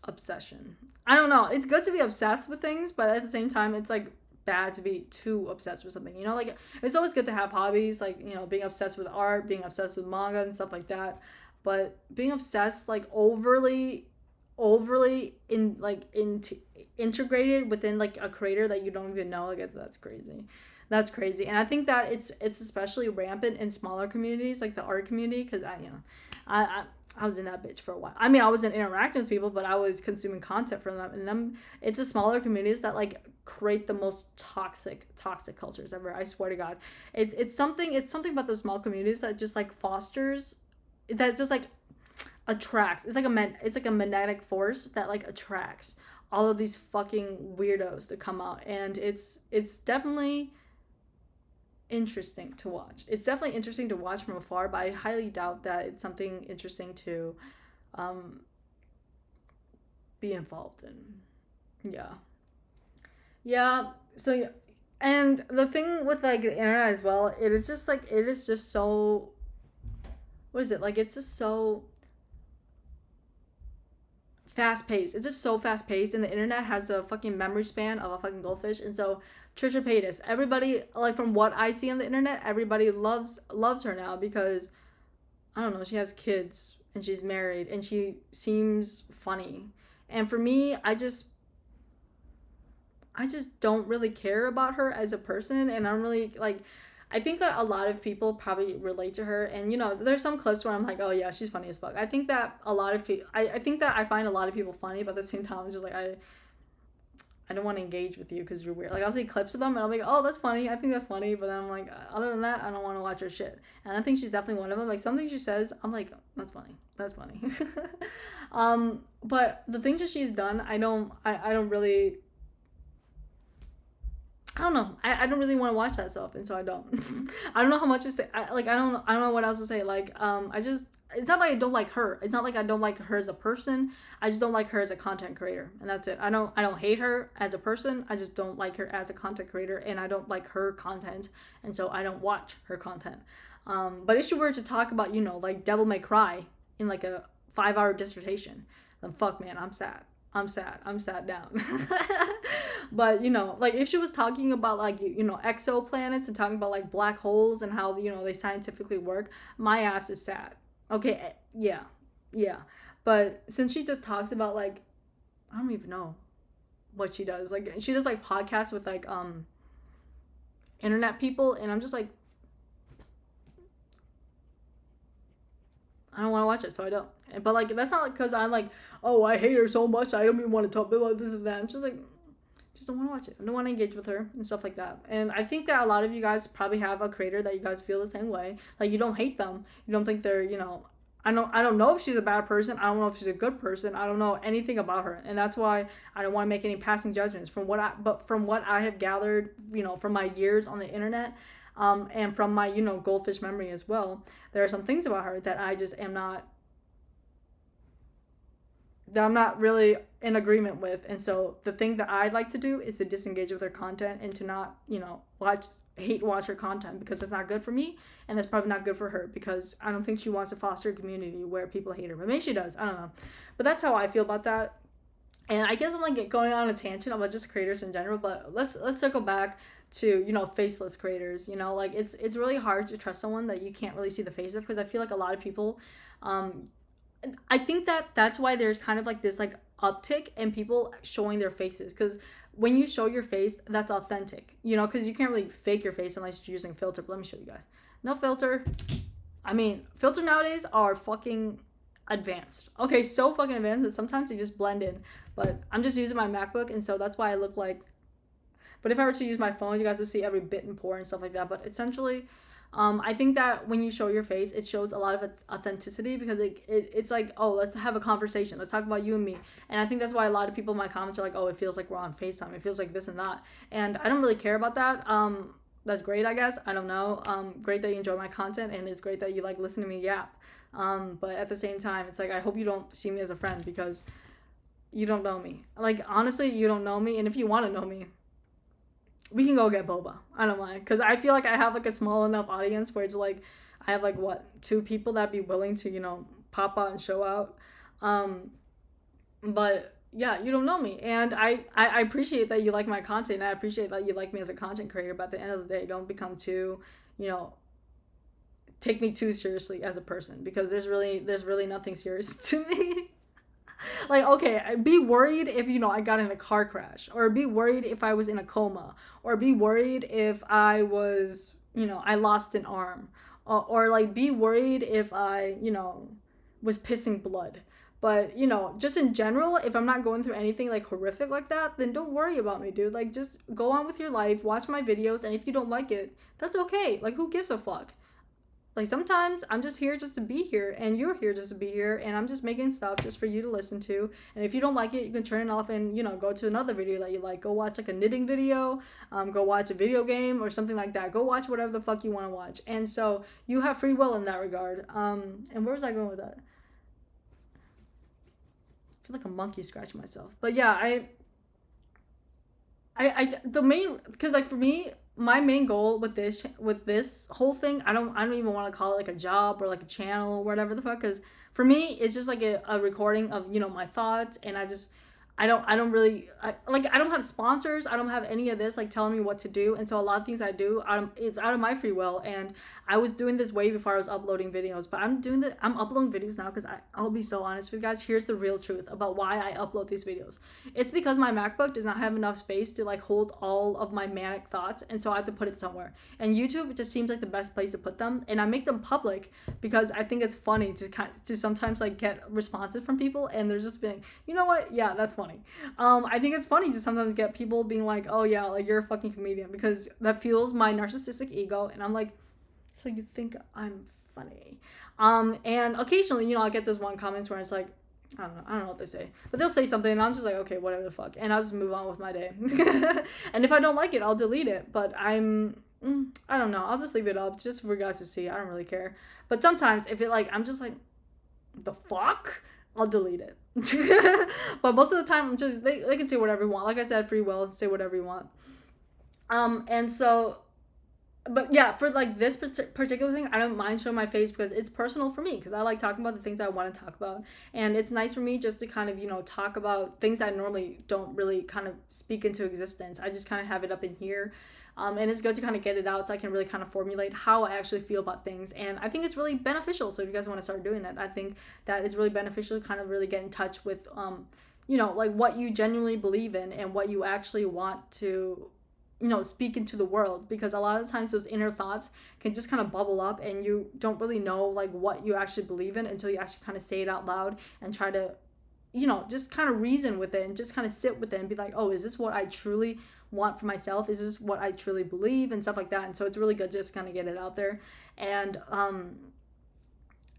obsession. I don't know, it's good to be obsessed with things, but at the same time it's like bad to be too obsessed with something, you know. Like it's always good to have hobbies, like, you know, being obsessed with art, being obsessed with manga and stuff like that, but being obsessed like overly in like integrated within like a creator that you don't even know, like that's crazy. That's crazy. And I think that it's especially rampant in smaller communities like the art community, because I, you know, I was in that bitch for a while. I mean, I wasn't interacting with people, but I was consuming content from them. And them, it's the smaller communities that like create the most toxic cultures ever. I swear to God, it's something about those small communities that just like fosters, that just like attracts. It's like a magnetic force that like attracts all of these fucking weirdos to come out, and it's definitely interesting to watch. It's definitely interesting to watch from afar, but I highly doubt that it's something interesting to be involved in. Yeah. Yeah. So yeah. And the thing with like the internet as well, it is just like, it is just so, what is it? Like it's just so fast paced. It's just so fast paced, and the internet has a fucking memory span of a fucking goldfish. And so Trisha Paytas, everybody, like from what I see on the internet, everybody loves her now because I don't know, she has kids and she's married and she seems funny. And for me, I just don't really care about her as a person, and I'm really like, I think that a lot of people probably relate to her, and you know, there's some clips where I'm like, oh yeah, she's funny as fuck. I think that a lot of people, I think that I find a lot of people funny, but at the same time, it's just like I don't want to engage with you because you're weird. Like I'll see clips of them and I'm like, oh, that's funny. I think that's funny, but then I'm like, other than that, I don't want to watch her shit. And I think she's definitely one of them. Like something she says, I'm like, that's funny. That's funny. But the things that she's done, I don't really. I don't know. I don't really want to watch that stuff, and so I don't. I don't know how much to say. I don't know what else to say. Like I just, it's not like I don't like her. It's not like I don't like her as a person. I just don't like her as a content creator, and that's it. I don't hate her as a person. I just don't like her as a content creator, and I don't like her content, and so I don't watch her content. But if she were to talk about, you know, like Devil May Cry in like a 5-hour dissertation, then fuck man, I'm sad. I'm sad down. But, you know, like if she was talking about like, you know, exoplanets and talking about like black holes and how, you know, they scientifically work, my ass is sad. Okay, yeah. Yeah. But since she just talks about like, I don't even know what she does. Like she does like podcasts with like internet people, and I'm just like, I don't want to watch it, so I don't. But like that's not because I'm like, oh, I hate her so much, I don't even want to talk about this and that. I'm just like, just don't want to watch it. I don't want to engage with her and stuff like that. And I think that a lot of you guys probably have a creator that you guys feel the same way. Like you don't hate them. You don't think they're, I don't know if she's a bad person. I don't know if she's a good person. I don't know anything about her. And that's why I don't want to make any passing judgments from what I have gathered, from my years on the internet, and from my, goldfish memory as well. There are some things about her that I just am not that I'm not really in agreement with. And so the thing that I'd like to do is to disengage with her content and to not, watch her content, because it's not good for me and that's probably not good for her, because I don't think she wants to foster a community where people hate her. But maybe she does. I don't know. But that's how I feel about that. And I guess I'm like going on a tangent about just creators in general, but let's circle back to, faceless creators. Like it's really hard to trust someone that you can't really see the face of, because I feel like a lot of people I think that's why there's kind of like this like uptick in people showing their faces, because when you show your face, that's authentic, because you can't really fake your face unless you're using filter. But let me show you guys. No filter. I mean, filter nowadays are fucking advanced. Okay, so fucking advanced that sometimes they just blend in. But I'm just using my MacBook, and so that's why I look like. But if I were to use my phone, you guys would see every bit and pore and stuff like that. But essentially, I think that when you show your face, it shows a lot of authenticity, because it's like, oh, let's have a conversation. Let's talk about you and me. And I think that's why a lot of people in my comments are like, oh, it feels like we're on FaceTime. It feels like this and that. And I don't really care about that. That's great, I guess. I don't know. Great that you enjoy my content, and it's great that you like listening to me yap. But at the same time, it's like, I hope you don't see me as a friend, because you don't know me. Like, honestly, you don't know me. And if you want to know me, we can go get boba. I don't mind, because I feel like I have like a small enough audience where it's like I have like 2 people that be willing to pop out and show out. But yeah, you don't know me, and I appreciate that you like my content, and I appreciate that you like me as a content creator. But at the end of the day, don't become too take me too seriously as a person, because there's really nothing serious to me. Like, okay, I'd be worried if I got in a car crash, or be worried if I was in a coma, or be worried if I was I lost an arm, or like be worried if I was pissing blood. But just in general, if I'm not going through anything like horrific like that, then don't worry about me, dude. Like, just go on with your life, watch my videos, and if you don't like it, that's okay. Like, who gives a fuck? Like, sometimes I'm just here just to be here, and you're here just to be here, and I'm just making stuff just for you to listen to. And if you don't like it, you can turn it off and, go to another video that you like. Go watch like a knitting video, go watch a video game or something like that. Go watch whatever the fuck you want to watch. And so you have free will in that regard. And where was I going with that? I feel like a monkey scratching myself. But yeah, the main, because like for me, my main goal with this whole thing, I don't even want to call it like a job or like a channel or whatever the fuck, because for me it's just like a recording of my thoughts. And I don't really I don't have sponsors. I don't have any of this like telling me what to do. And so a lot of things I do, it's out of my free will. And I was doing this way before I was uploading videos, but I'm uploading videos now because I'll be so honest with you guys. Here's the real truth about why I upload these videos. It's because my MacBook does not have enough space to like hold all of my manic thoughts, and so I have to put it somewhere. And YouTube just seems like the best place to put them, and I make them public because I think it's funny to sometimes like get responses from people, and they're just being, you know what? Yeah, that's funny. I think it's funny to sometimes get people being like, oh yeah, like you're a fucking comedian, because that fuels my narcissistic ego, and I'm like, so you think I'm funny? And occasionally, I'll get this one comments where it's like, I don't know what they say, but they'll say something and I'm just like, okay, whatever the fuck, and I'll just move on with my day. And if I don't like it, I'll delete it. But I don't know, I'll just leave it up just for you guys to see. I don't really care. But sometimes if it like, I'm just like, the fuck, I'll delete it. But most of the time, I'm just they can say whatever you want. Like I said, free will, say whatever you want. And so, but yeah, for like this particular thing, I don't mind showing my face because it's personal for me, because I like talking about the things I want to talk about. And it's nice for me just to kind of, talk about things I normally don't really kind of speak into existence. I just kind of have it up in here. And it's good to kind of get it out so I can really kind of formulate how I actually feel about things. And I think it's really beneficial. So if you guys want to start doing that, I think that it's really beneficial to kind of really get in touch with, like what you genuinely believe in and what you actually want to, speak into the world, because a lot of times those inner thoughts can just kind of bubble up and you don't really know like what you actually believe in until you actually kind of say it out loud and try to just kind of reason with it and just kind of sit with it and be like, oh, is this what I truly want for myself? Is this what I truly believe, and stuff like that? And so it's really good just kind of get it out there. And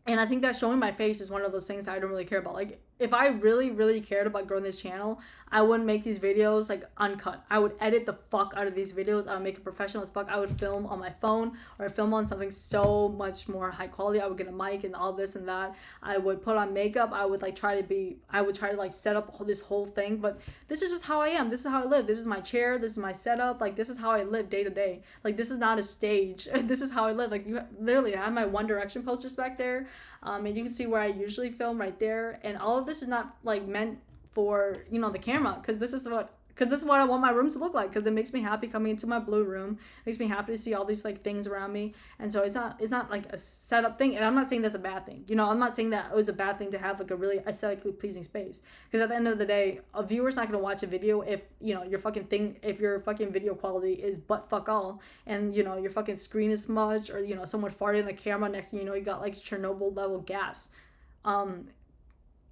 I think that showing my face is one of those things that I don't really care about. Like, if I really, really cared about growing this channel, I wouldn't make these videos like uncut. I would edit the fuck out of these videos. I would make it professional as fuck. I would film on my phone or film on something so much more high quality. I would get a mic and all this and that. I would put on makeup. I would try to like set up this whole thing. But this is just how I am. This is how I live. This is my chair. This is my setup. Like, this is how I live day to day. Like, this is not a stage. This is how I live. Like, you literally, I have my One Direction posters back there. And you can see where I usually film right there. And all of this is not like meant for the camera, because this is what I want my room to look like, because it makes me happy coming into my blue room. It makes me happy to see all these like things around me. And so it's not like a setup thing. And I'm not saying that's a bad thing. I'm not saying that it was a bad thing to have like a really aesthetically pleasing space, because at the end of the day, a viewer's not going to watch a video if if your fucking video quality is butt fuck all, and your fucking screen is smudged, or someone farted in the camera, next thing you got like Chernobyl level gas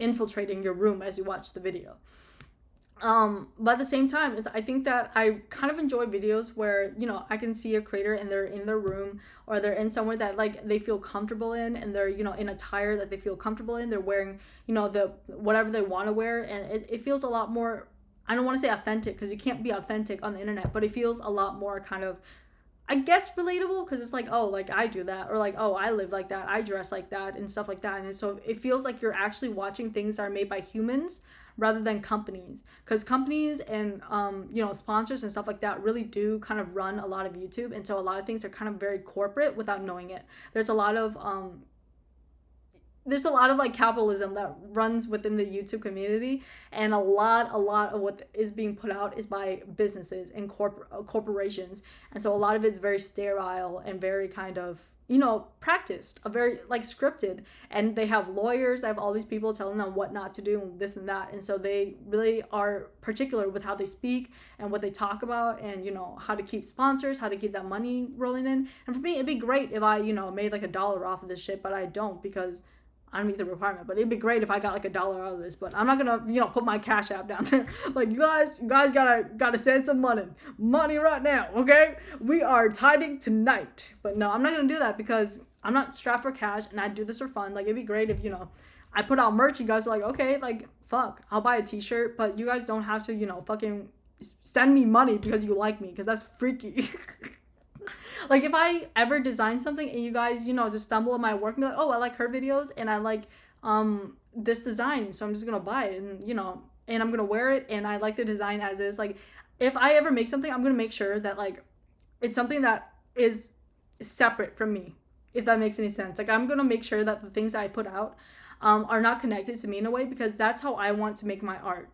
infiltrating your room as you watch the video. But at the same time, I think that I kind of enjoy videos where I can see a creator and they're in their room, or they're in somewhere that like they feel comfortable in, and they're in attire that they feel comfortable in. They're wearing the whatever they want to wear, and it feels a lot more, I don't want to say authentic, because you can't be authentic on the internet, but it feels a lot more kind of, I guess, relatable, because it's like, oh, like I do that, or like, oh, I live like that, I dress like that, and stuff like that. And so it feels like you're actually watching things that are made by humans rather than companies, because companies and sponsors and stuff like that really do kind of run a lot of YouTube, and so a lot of things are kind of very corporate without knowing it. There's a lot of like capitalism that runs within the YouTube community, and a lot of what is being put out is by businesses and corporations, and so a lot of it's very sterile and very kind of practiced, a very like scripted, and they have lawyers, they have all these people telling them what not to do and this and that, and so they really are particular with how they speak and what they talk about, and how to keep sponsors, how to keep that money rolling in. And for me, it'd be great if I made like $1 off of this shit, but I don't, because I don't meet the requirement. But it'd be great if I got like $1 out of this, but I'm not gonna put my Cash App down there like, you guys gotta send some money right now, okay? We are tithing tonight. But no, I'm not gonna do that, because I'm not strapped for cash, and I do this for fun. Like, it'd be great if I put out merch, you guys are like, okay, like, fuck, I'll buy a t-shirt, but you guys don't have to fucking send me money because you like me, because that's freaky. Like, if I ever design something and you guys, just stumble on my work and be like, oh, I like her videos and I like this design, so I'm just gonna buy it, and and I'm gonna wear it, and I like the design as is. Like, if I ever make something, I'm gonna make sure that like it's something that is separate from me, if that makes any sense. Like, I'm gonna make sure that the things that I put out are not connected to me in a way, because that's how I want to make my art.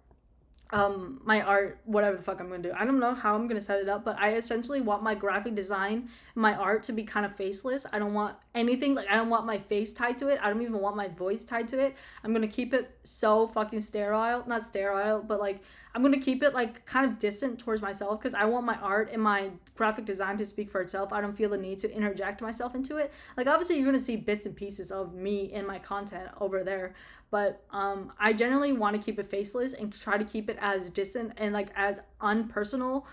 Whatever the fuck I'm gonna do. I don't know how I'm gonna set it up, but I essentially want my graphic design, my art, to be kind of faceless. I don't want anything, like, I don't want my face tied to it. I don't even want my voice tied to it. I'm gonna keep it so fucking sterile, not sterile, but like, I'm gonna keep it like kind of distant towards myself, because I want my art and my graphic design to speak for itself. I don't feel the need to interject myself into it. Like, obviously you're gonna see bits and pieces of me in my content over there, but I generally want to keep it faceless and try to keep it as distant and like as unpersonal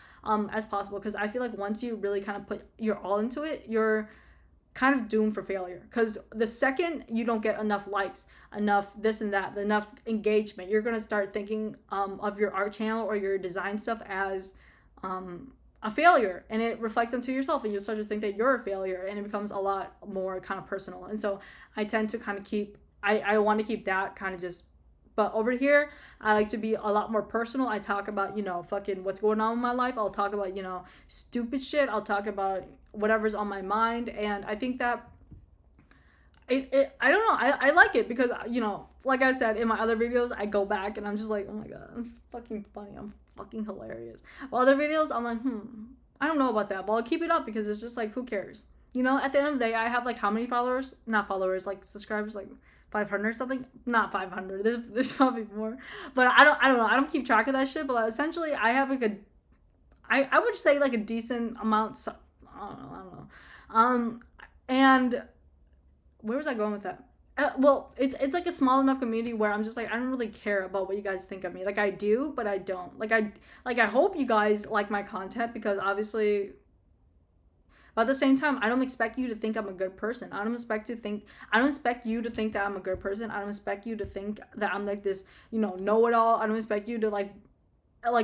as possible, because I feel like once you really kind of put your all into it, you're kind of doomed for failure, because the second you don't get enough likes, enough this and that, enough engagement, you're going to start thinking of your art channel or your design stuff as a failure, and it reflects onto yourself, and you'll start to think that you're a failure, and it becomes a lot more kind of personal. And so I tend to kind of keep, I want to keep that kind of just, but over here, I like to be a lot more personal. I talk about, fucking what's going on in my life. I'll talk about, stupid shit. I'll talk about whatever's on my mind. And I think that I don't know. I like it because, like I said, in my other videos, I go back and I'm just like, oh my God, I'm fucking funny. I'm fucking hilarious. While other videos, I'm like, I don't know about that, but I'll keep it up because it's just like, who cares? At the end of the day, I have like how many followers? Not followers, like subscribers, like 500 something, not 500, there's probably more, but I don't know, I don't keep track of that shit, but essentially I have like I would say like a decent amount. So, I don't know. And where was I going with that? Well, it's like a small enough community where I'm just like, I don't really care about what you guys think of me. Like I do, but I don't. I hope you guys like my content, because obviously, but at the same time, I don't expect you to think I'm a good person. I don't expect you to think that I'm a good person. I don't expect you to think that I'm like this, know it all. I don't expect you to like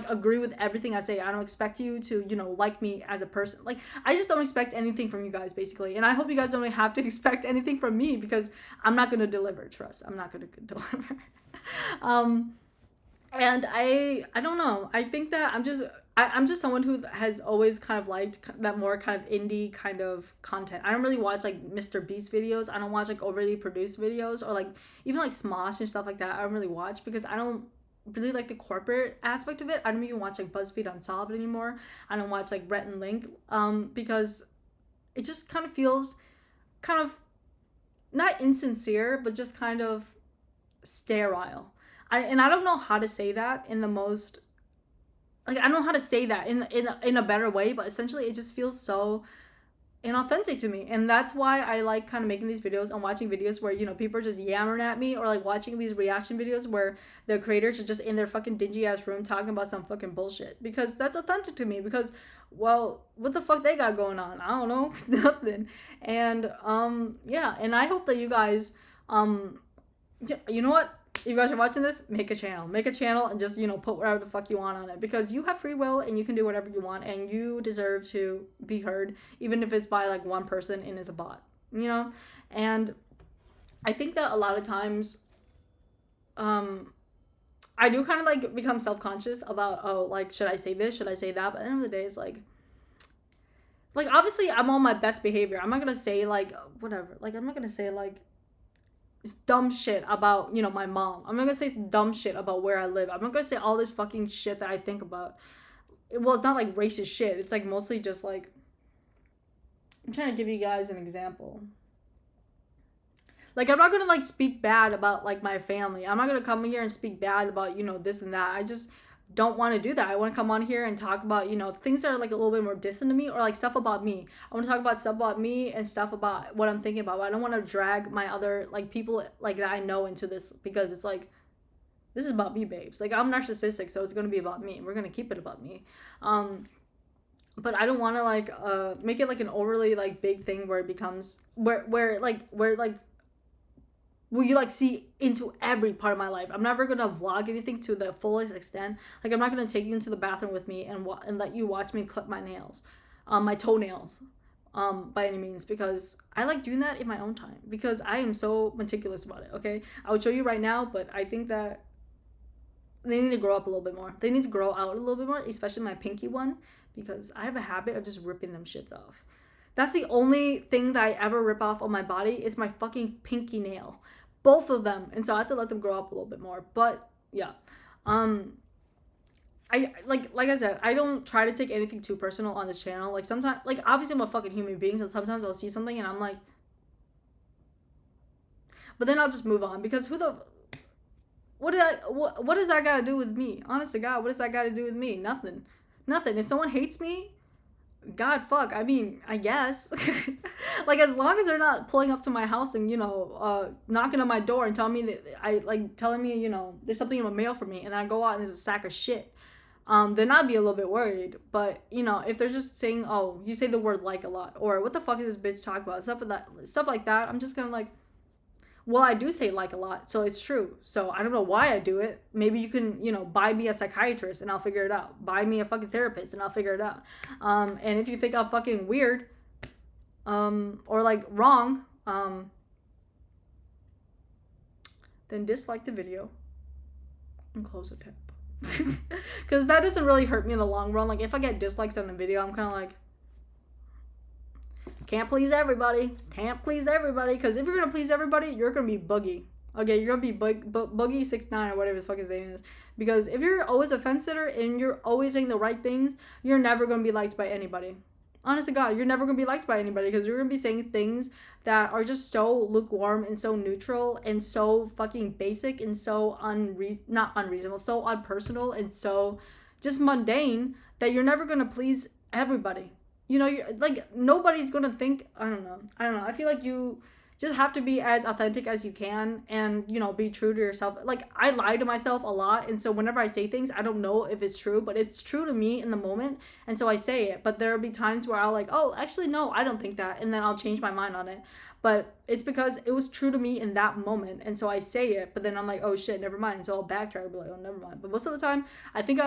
agree with everything I say. I don't expect you to, like me as a person. Like, I just don't expect anything from you guys, basically. And I hope you guys don't have to expect anything from me, because I'm not gonna deliver. Trust, I'm not gonna deliver. And I don't know. I think that I'm just someone who has always kind of liked that more kind of indie kind of content. I don't really watch like Mr. Beast videos. I don't watch like overly produced videos, or like even like Smosh and stuff like that. I don't really watch, because I don't really like the corporate aspect of it. I don't even watch like BuzzFeed Unsolved anymore. I don't watch like Rhett and Link, because it just kind of feels kind of not insincere, but just kind of sterile. And I don't know how to say that in the most, like, I don't know how to say that in a better way, but essentially it just feels so inauthentic to me. And that's why I like kind of making these videos and watching videos where, people are just yammering at me, or like watching these reaction videos where the creators are just in their fucking dingy ass room talking about some fucking bullshit, because that's authentic to me. Because, well, what the fuck they got going on? I don't know. Nothing. And yeah, and I hope that you guys, you know what, if you guys are watching this, make a channel and just, put whatever the fuck you want on it, because you have free will and you can do whatever you want, and you deserve to be heard, even if it's by like one person and it's a bot, And I think that a lot of times, I do kind of like become self-conscious about, oh, like, should I say this, should I say that? But at the end of the day, it's like obviously I'm on my best behavior. I'm not gonna say like whatever, like I'm not gonna say like dumb shit about, my mom. I'm not gonna say dumb shit about where I live. I'm not gonna say all this fucking shit that I think about. Well, it's not like racist shit. It's like mostly just like, I'm trying to give you guys an example. Like, I'm not gonna like speak bad about like my family. I'm not gonna come here and speak bad about, this and that. I just don't want to do that. I want to come on here and talk about, things that are like a little bit more distant to me, or like stuff about me. I want to talk about stuff about me and stuff about what I'm thinking about. But I don't want to drag my other like people like that I know into this, because it's like, this is about me, babes. Like, I'm narcissistic, so it's gonna be about me. We're gonna keep it about me. But I don't want to like make it like an overly like big thing where it becomes where you like see into every part of my life. I'm never gonna vlog anything to the fullest extent. Like, I'm not gonna take you into the bathroom with me and let you watch me clip my nails, my toenails, by any means, because I like doing that in my own time, because I am so meticulous about it. Okay, I would show you right now, but I think that they need to grow up a little bit more. They need to grow out a little bit more, especially my pinky one, because I have a habit of just ripping them shits off. That's the only thing that I ever rip off on my body, is my fucking pinky nail. Both of them. And so I have to let them grow up a little bit more. But yeah. I like I said, I don't try to take anything too personal on this channel. Like, sometimes, like, obviously I'm a fucking human being, so sometimes I'll see something and I'm like, but then I'll just move on, because what does that got to do with me? Honest to God, what does that got to do with me? Nothing. If someone hates me, God, fuck, I mean, I guess. Like, as long as they're not pulling up to my house and, knocking on my door and telling me there's something in the mail for me, and then I go out and there's a sack of shit, then I'd be a little bit worried. But, if they're just saying, oh, you say the word like a lot, or what the fuck is this bitch talking about, stuff like that, I'm just gonna like, well, I do say like a lot, so it's true. So I don't know why I do it. Maybe you can, buy me a psychiatrist and I'll figure it out. Buy me a fucking therapist and I'll figure it out. And if you think I'm fucking weird, or like wrong, then dislike the video and close the tab. Because that doesn't really hurt me in the long run. Like, if I get dislikes on the video, I'm kind of like, can't please everybody. Because if you're gonna please everybody, you're gonna be Boogie. Okay, you're gonna be Boogie 69 or whatever his fuck his name is. Because if you're always a fence sitter and you're always saying the right things, you're never gonna be liked by anybody. Honest to God, you're never gonna be liked by anybody, because you're gonna be saying things that are just so lukewarm and so neutral and so fucking basic and so not unreasonable, so unpersonal and so just mundane, that you're never gonna please everybody. You know, you're like, nobody's gonna think, I don't know. I feel like you just have to be as authentic as you can, and, you know, be true to yourself. Like, I lie to myself a lot, and so whenever I say things, I don't know if it's true, but it's true to me in the moment, and so I say it. But there'll be times where I'll like, oh, actually no, I don't think that, and then I'll change my mind on it. But it's because it was true to me in that moment, and so I say it, but then I'm like, oh shit, never mind. So I'll backtrack and be like, oh, never mind. But most of the time, I think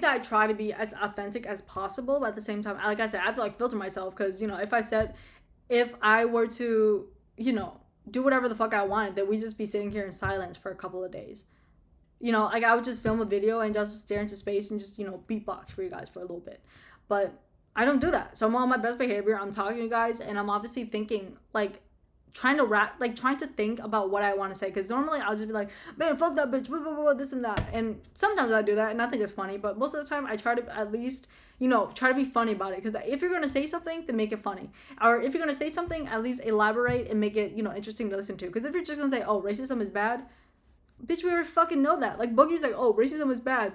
that I try to be as authentic as possible, but at the same time, like I said, I have to like filter myself, because, you know, if I were to, you know, do whatever the fuck I wanted, then we'd just be sitting here in silence for a couple of days. You know, like, I would just film a video and just stare into space and just, you know, beatbox for you guys for a little bit. But I don't do that. So I'm on my best behavior. I'm talking to you guys, and I'm obviously thinking, like, trying to think about what I want to say, because normally I'll just be like, man, fuck that bitch, blah, blah, blah, this and that, and sometimes I do that and I think it's funny, but most of the time I try to at least, you know, try to be funny about it, because if you're going to say something, then make it funny, or if you're going to say something, at least elaborate and make it, you know, interesting to listen to. Because if you're just going to say, oh, racism is bad, bitch, we already fucking know that. Like, Boogie's like, oh, racism is bad.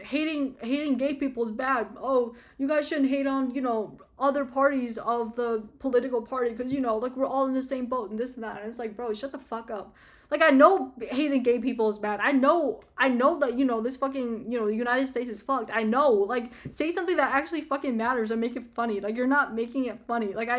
Hating gay people is bad. Oh, you guys shouldn't hate on, you know, other parties of the political party, because, you know, like, we're all in the same boat and this and that. And it's like, bro, shut the fuck up. Like, I know hating gay people is bad. I know that, you know, this fucking, you know, the United States is fucked. I know. Like, say something that actually fucking matters and make it funny. Like, you're not making it funny. Like,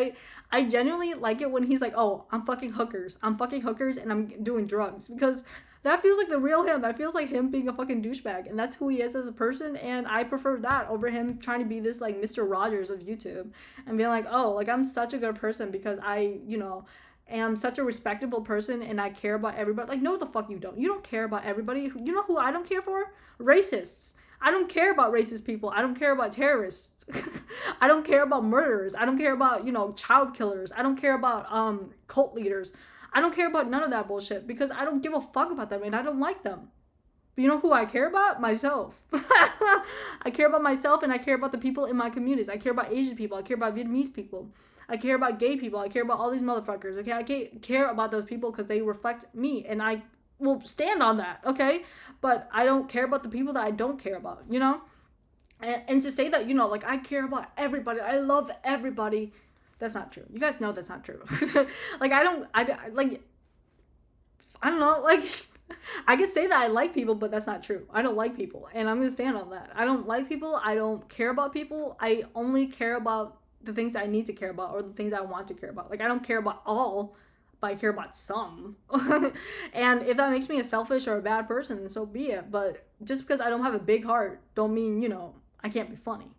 I genuinely like it when he's like, oh, I'm fucking hookers and I'm doing drugs, because that feels like the real him. That feels like him being a fucking douchebag, and that's who he is as a person, and I prefer that over him trying to be this, like, Mr. Rogers of YouTube and being like, oh, like, I'm such a good person because I, you know, am such a respectable person and I care about everybody. Like, no, the fuck you don't. You don't care about everybody. You know who I don't care for? Racists. I don't care about racist people. I don't care about terrorists. I don't care about murderers. I don't care about, you know, child killers. I don't care about cult leaders. I don't care about none of that bullshit, because I don't give a fuck about them and I don't like them. But you know who I care about? Myself. I care about myself, and I care about the people in my communities. I care about Asian people. I care about Vietnamese people. I care about gay people. I care about all these motherfuckers. Okay, I care about those people because they reflect me, and I will stand on that. Okay, but I don't care about the people that I don't care about. You know, and to say that, you know, like, I care about everybody, I love everybody. That's not true. You guys know that's not true. Like, I don't know, like, I could say that I like people, but that's not true. I don't like people, and I'm gonna stand on that. I don't like people. I don't care about people. I only care about the things I need to care about, or the things I want to care about. Like, I don't care about all, but I care about some. And if that makes me a selfish or a bad person, then so be it. But just because I don't have a big heart don't mean, you know, I can't be funny.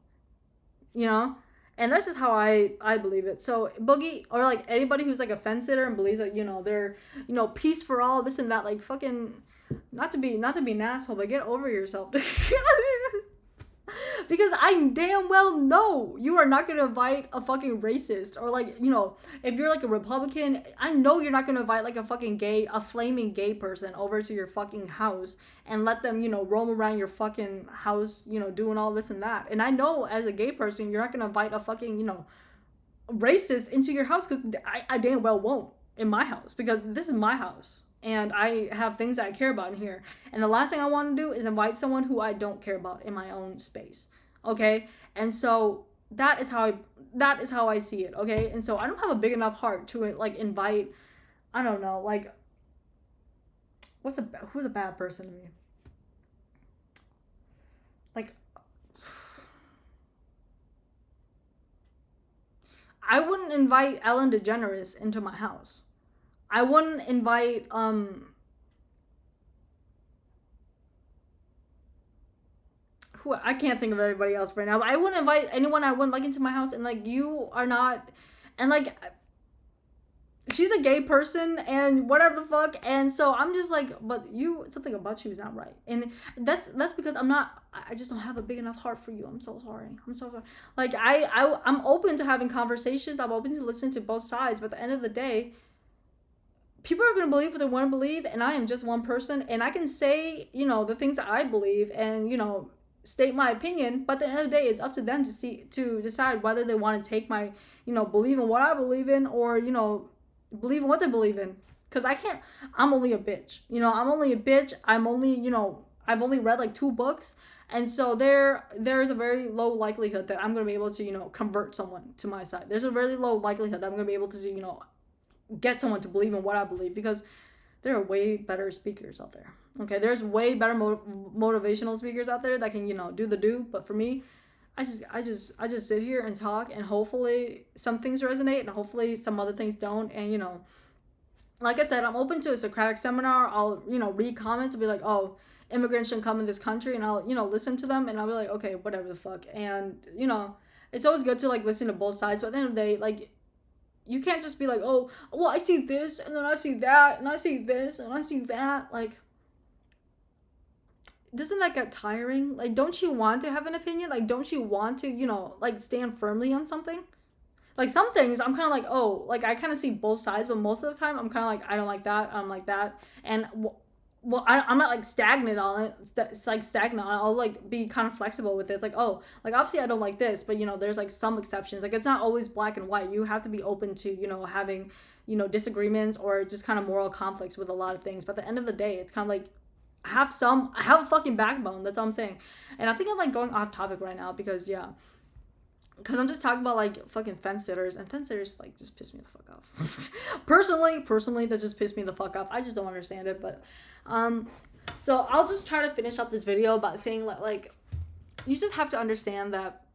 You know? And that's just how I believe it. So Boogie, or like anybody who's like a fence sitter and believes that, you know, they're, you know, peace for all, this and that, like, fucking, not to be an asshole, but get over yourself. Because I damn well know you are not going to invite a fucking racist, or, like, you know, if you're like a Republican, I know you're not going to invite like a flaming gay person over to your fucking house and let them, you know, roam around your fucking house, you know, doing all this and that. And I know as a gay person, you're not going to invite a fucking, you know, racist into your house, because I damn well won't in my house, because this is my house. And I have things that I care about in here. And the last thing I want to do is invite someone who I don't care about in my own space. Okay? And so that is how I see it. Okay? And so I don't have a big enough heart to, like, invite, I don't know, like, who's a bad person to me? Like, I wouldn't invite Ellen DeGeneres into my house. I wouldn't invite who, I can't think of anybody else right now, but I wouldn't invite anyone I wouldn't like into my house. And, like, you are not, and, like, she's a gay person and whatever the fuck, and so I'm just like, but something about you is not right. And that's because I just don't have a big enough heart for you. I'm so sorry. Like, I'm open to having conversations. I'm open to listen to both sides, but at the end of the day, people are going to believe what they want to believe, and I am just one person, and I can say, you know, the things that I believe and, you know, state my opinion, but at the end of the day, it's up to them to decide whether they want to take my, you know, believe in what I believe in, or, you know, believe in what they believe in. Because I'm only a bitch. You know, I'm only a bitch. You know, I've only read like 2 books, And so there is a very low likelihood that I'm going to be able to, convert someone to my side. There's a very low likelihood that I'm going to be able to, get someone to believe in what I believe, because there are way better speakers out there. Okay, there's way better motivational speakers out there that can, do the do. But for me, I just sit here and talk, and hopefully some things resonate and hopefully some other things don't. And, like I said, I'm open to a Socratic seminar. I'll, read comments and be like, oh, immigrants shouldn't come in this country, and I'll, listen to them, and I'll be like, okay, whatever the fuck. And, it's always good to, like, listen to both sides, but at the end of the day, like, you can't just be like, oh, well, I see this, and then I see that, and I see this, and I see that. Like, doesn't that get tiring? Like, don't you want to have an opinion? Like, don't you want to, like, stand firmly on something? Like, some things I'm kind of like, oh, like, I kind of see both sides, but most of the time I'm kind of like, I don't like that, I don't like that. And well, I'm not like stagnant on it. It's like stagnant. I'll like be kind of flexible with it. Like, oh, like obviously I don't like this, but there's like some exceptions. Like, it's not always black and white. You have to be open to, having, disagreements or just kind of moral conflicts with a lot of things. But at the end of the day, it's kind of like, have a fucking backbone. That's all I'm saying. And I think I'm like going off topic right now because I'm just talking about like fucking fence sitters, and fence sitters like just piss me the fuck off. personally, that just pissed me the fuck off. I just don't understand it, but so I'll just try to finish up this video by saying like you just have to understand that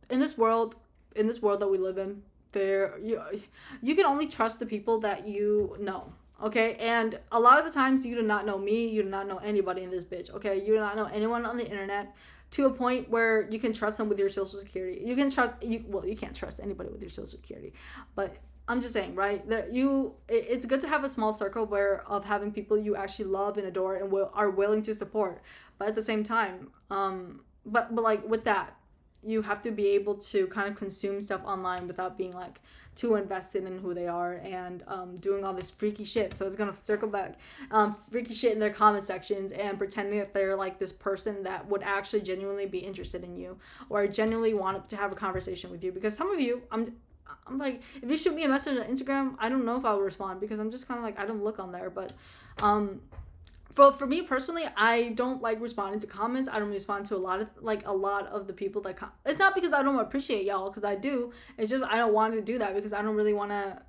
in this world that we live in, you can only trust the people that you know. Okay, and a lot of the times you do not know me, you do not know anybody in this bitch. Okay, you do not know anyone on the internet to a point where you can trust them with your social security. You can't trust anybody with your social security, but I'm just saying, right? It's good to have a small circle of having people you actually love and adore and are willing to support. But at the same time, but like with that, you have to be able to kind of consume stuff online without being like too invested in who they are and doing all this freaky shit. So it's gonna circle back, freaky shit in their comment sections and pretending that they're like this person that would actually genuinely be interested in you or genuinely want to have a conversation with you. Because some of you, I'm like, if you shoot me a message on Instagram, I don't know if I'll respond because I'm just kind of like, I don't look on there. But for me personally, I don't like responding to comments. I don't respond to a lot of the people that it's not because I don't appreciate y'all, because I do. It's just I don't want to do that because I don't really want to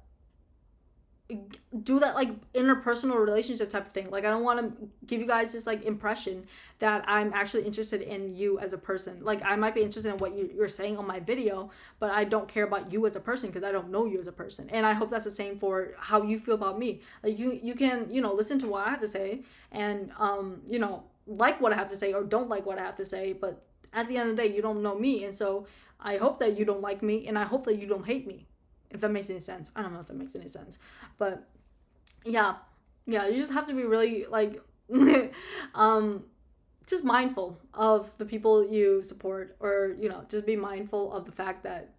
do that like interpersonal relationship type of thing. Like, I don't want to give you guys this like impression that I'm actually interested in you as a person. Like, I might be interested in what you're saying on my video, but I don't care about you as a person because I don't know you as a person. And I hope that's the same for how you feel about me. Like, you can listen to what I have to say and like what I have to say or don't like what I have to say, but at the end of the day, you don't know me, and so I hope that you don't like me, and I hope that you don't hate me. If that makes any sense. I don't know if that makes any sense. But yeah, you just have to be really like just mindful of the people you support, or just be mindful of the fact that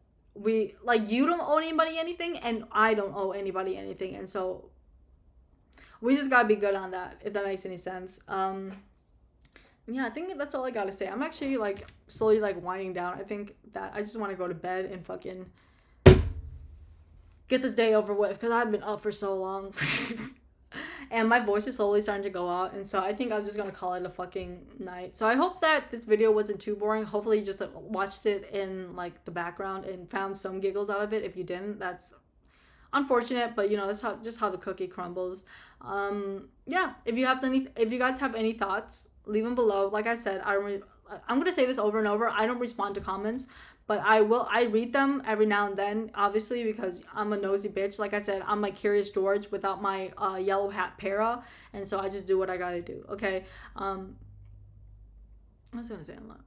you don't owe anybody anything and I don't owe anybody anything, and so we just gotta be good on that, if that makes any sense. I think that's all I gotta say. I'm actually like slowly like winding down. I think that I just want to go to bed and fucking get this day over with because I've been up for so long. And my voice is slowly starting to go out, and so I think I'm just gonna call it a fucking night. So I hope that this video wasn't too boring. Hopefully you just watched it in like the background and found some giggles out of it. If you didn't, that's unfortunate, but that's how the cookie crumbles. If you guys have any thoughts, leave them below. Like I said, I'm gonna say this over and over, I don't respond to comments, but I read them every now and then, obviously, because I'm a nosy bitch. Like I said, I'm like Curious George without my yellow hat para, and so I just do what I gotta do. Okay. I was gonna say a lot.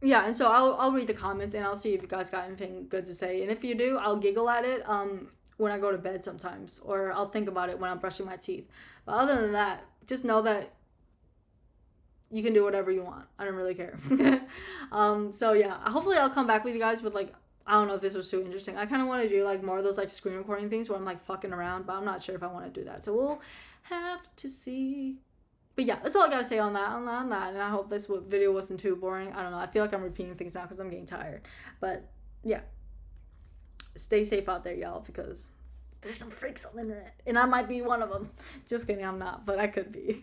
Yeah, and so I'll read the comments and I'll see if you guys got anything good to say, and if you do, I'll giggle at it when I go to bed sometimes, or I'll think about it when I'm brushing my teeth. But other than that, just know that you can do whatever you want. I don't really care. So yeah, hopefully I'll come back with you guys with like, I don't know if this was too interesting. I kind of want to do like more of those like screen recording things where I'm like fucking around, but I'm not sure if I want to do that. So we'll have to see. But yeah, that's all I gotta say on that. And I hope this video wasn't too boring. I don't know. I feel like I'm repeating things now because I'm getting tired. But yeah, stay safe out there, y'all, because there's some freaks on the internet, and I might be one of them. Just kidding, I'm not, but I could be.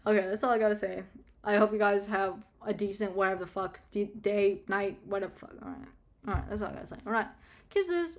Okay, that's all I gotta say. I hope you guys have a decent whatever the fuck day, night, whatever. All right, that's all I gotta say. All right, kisses.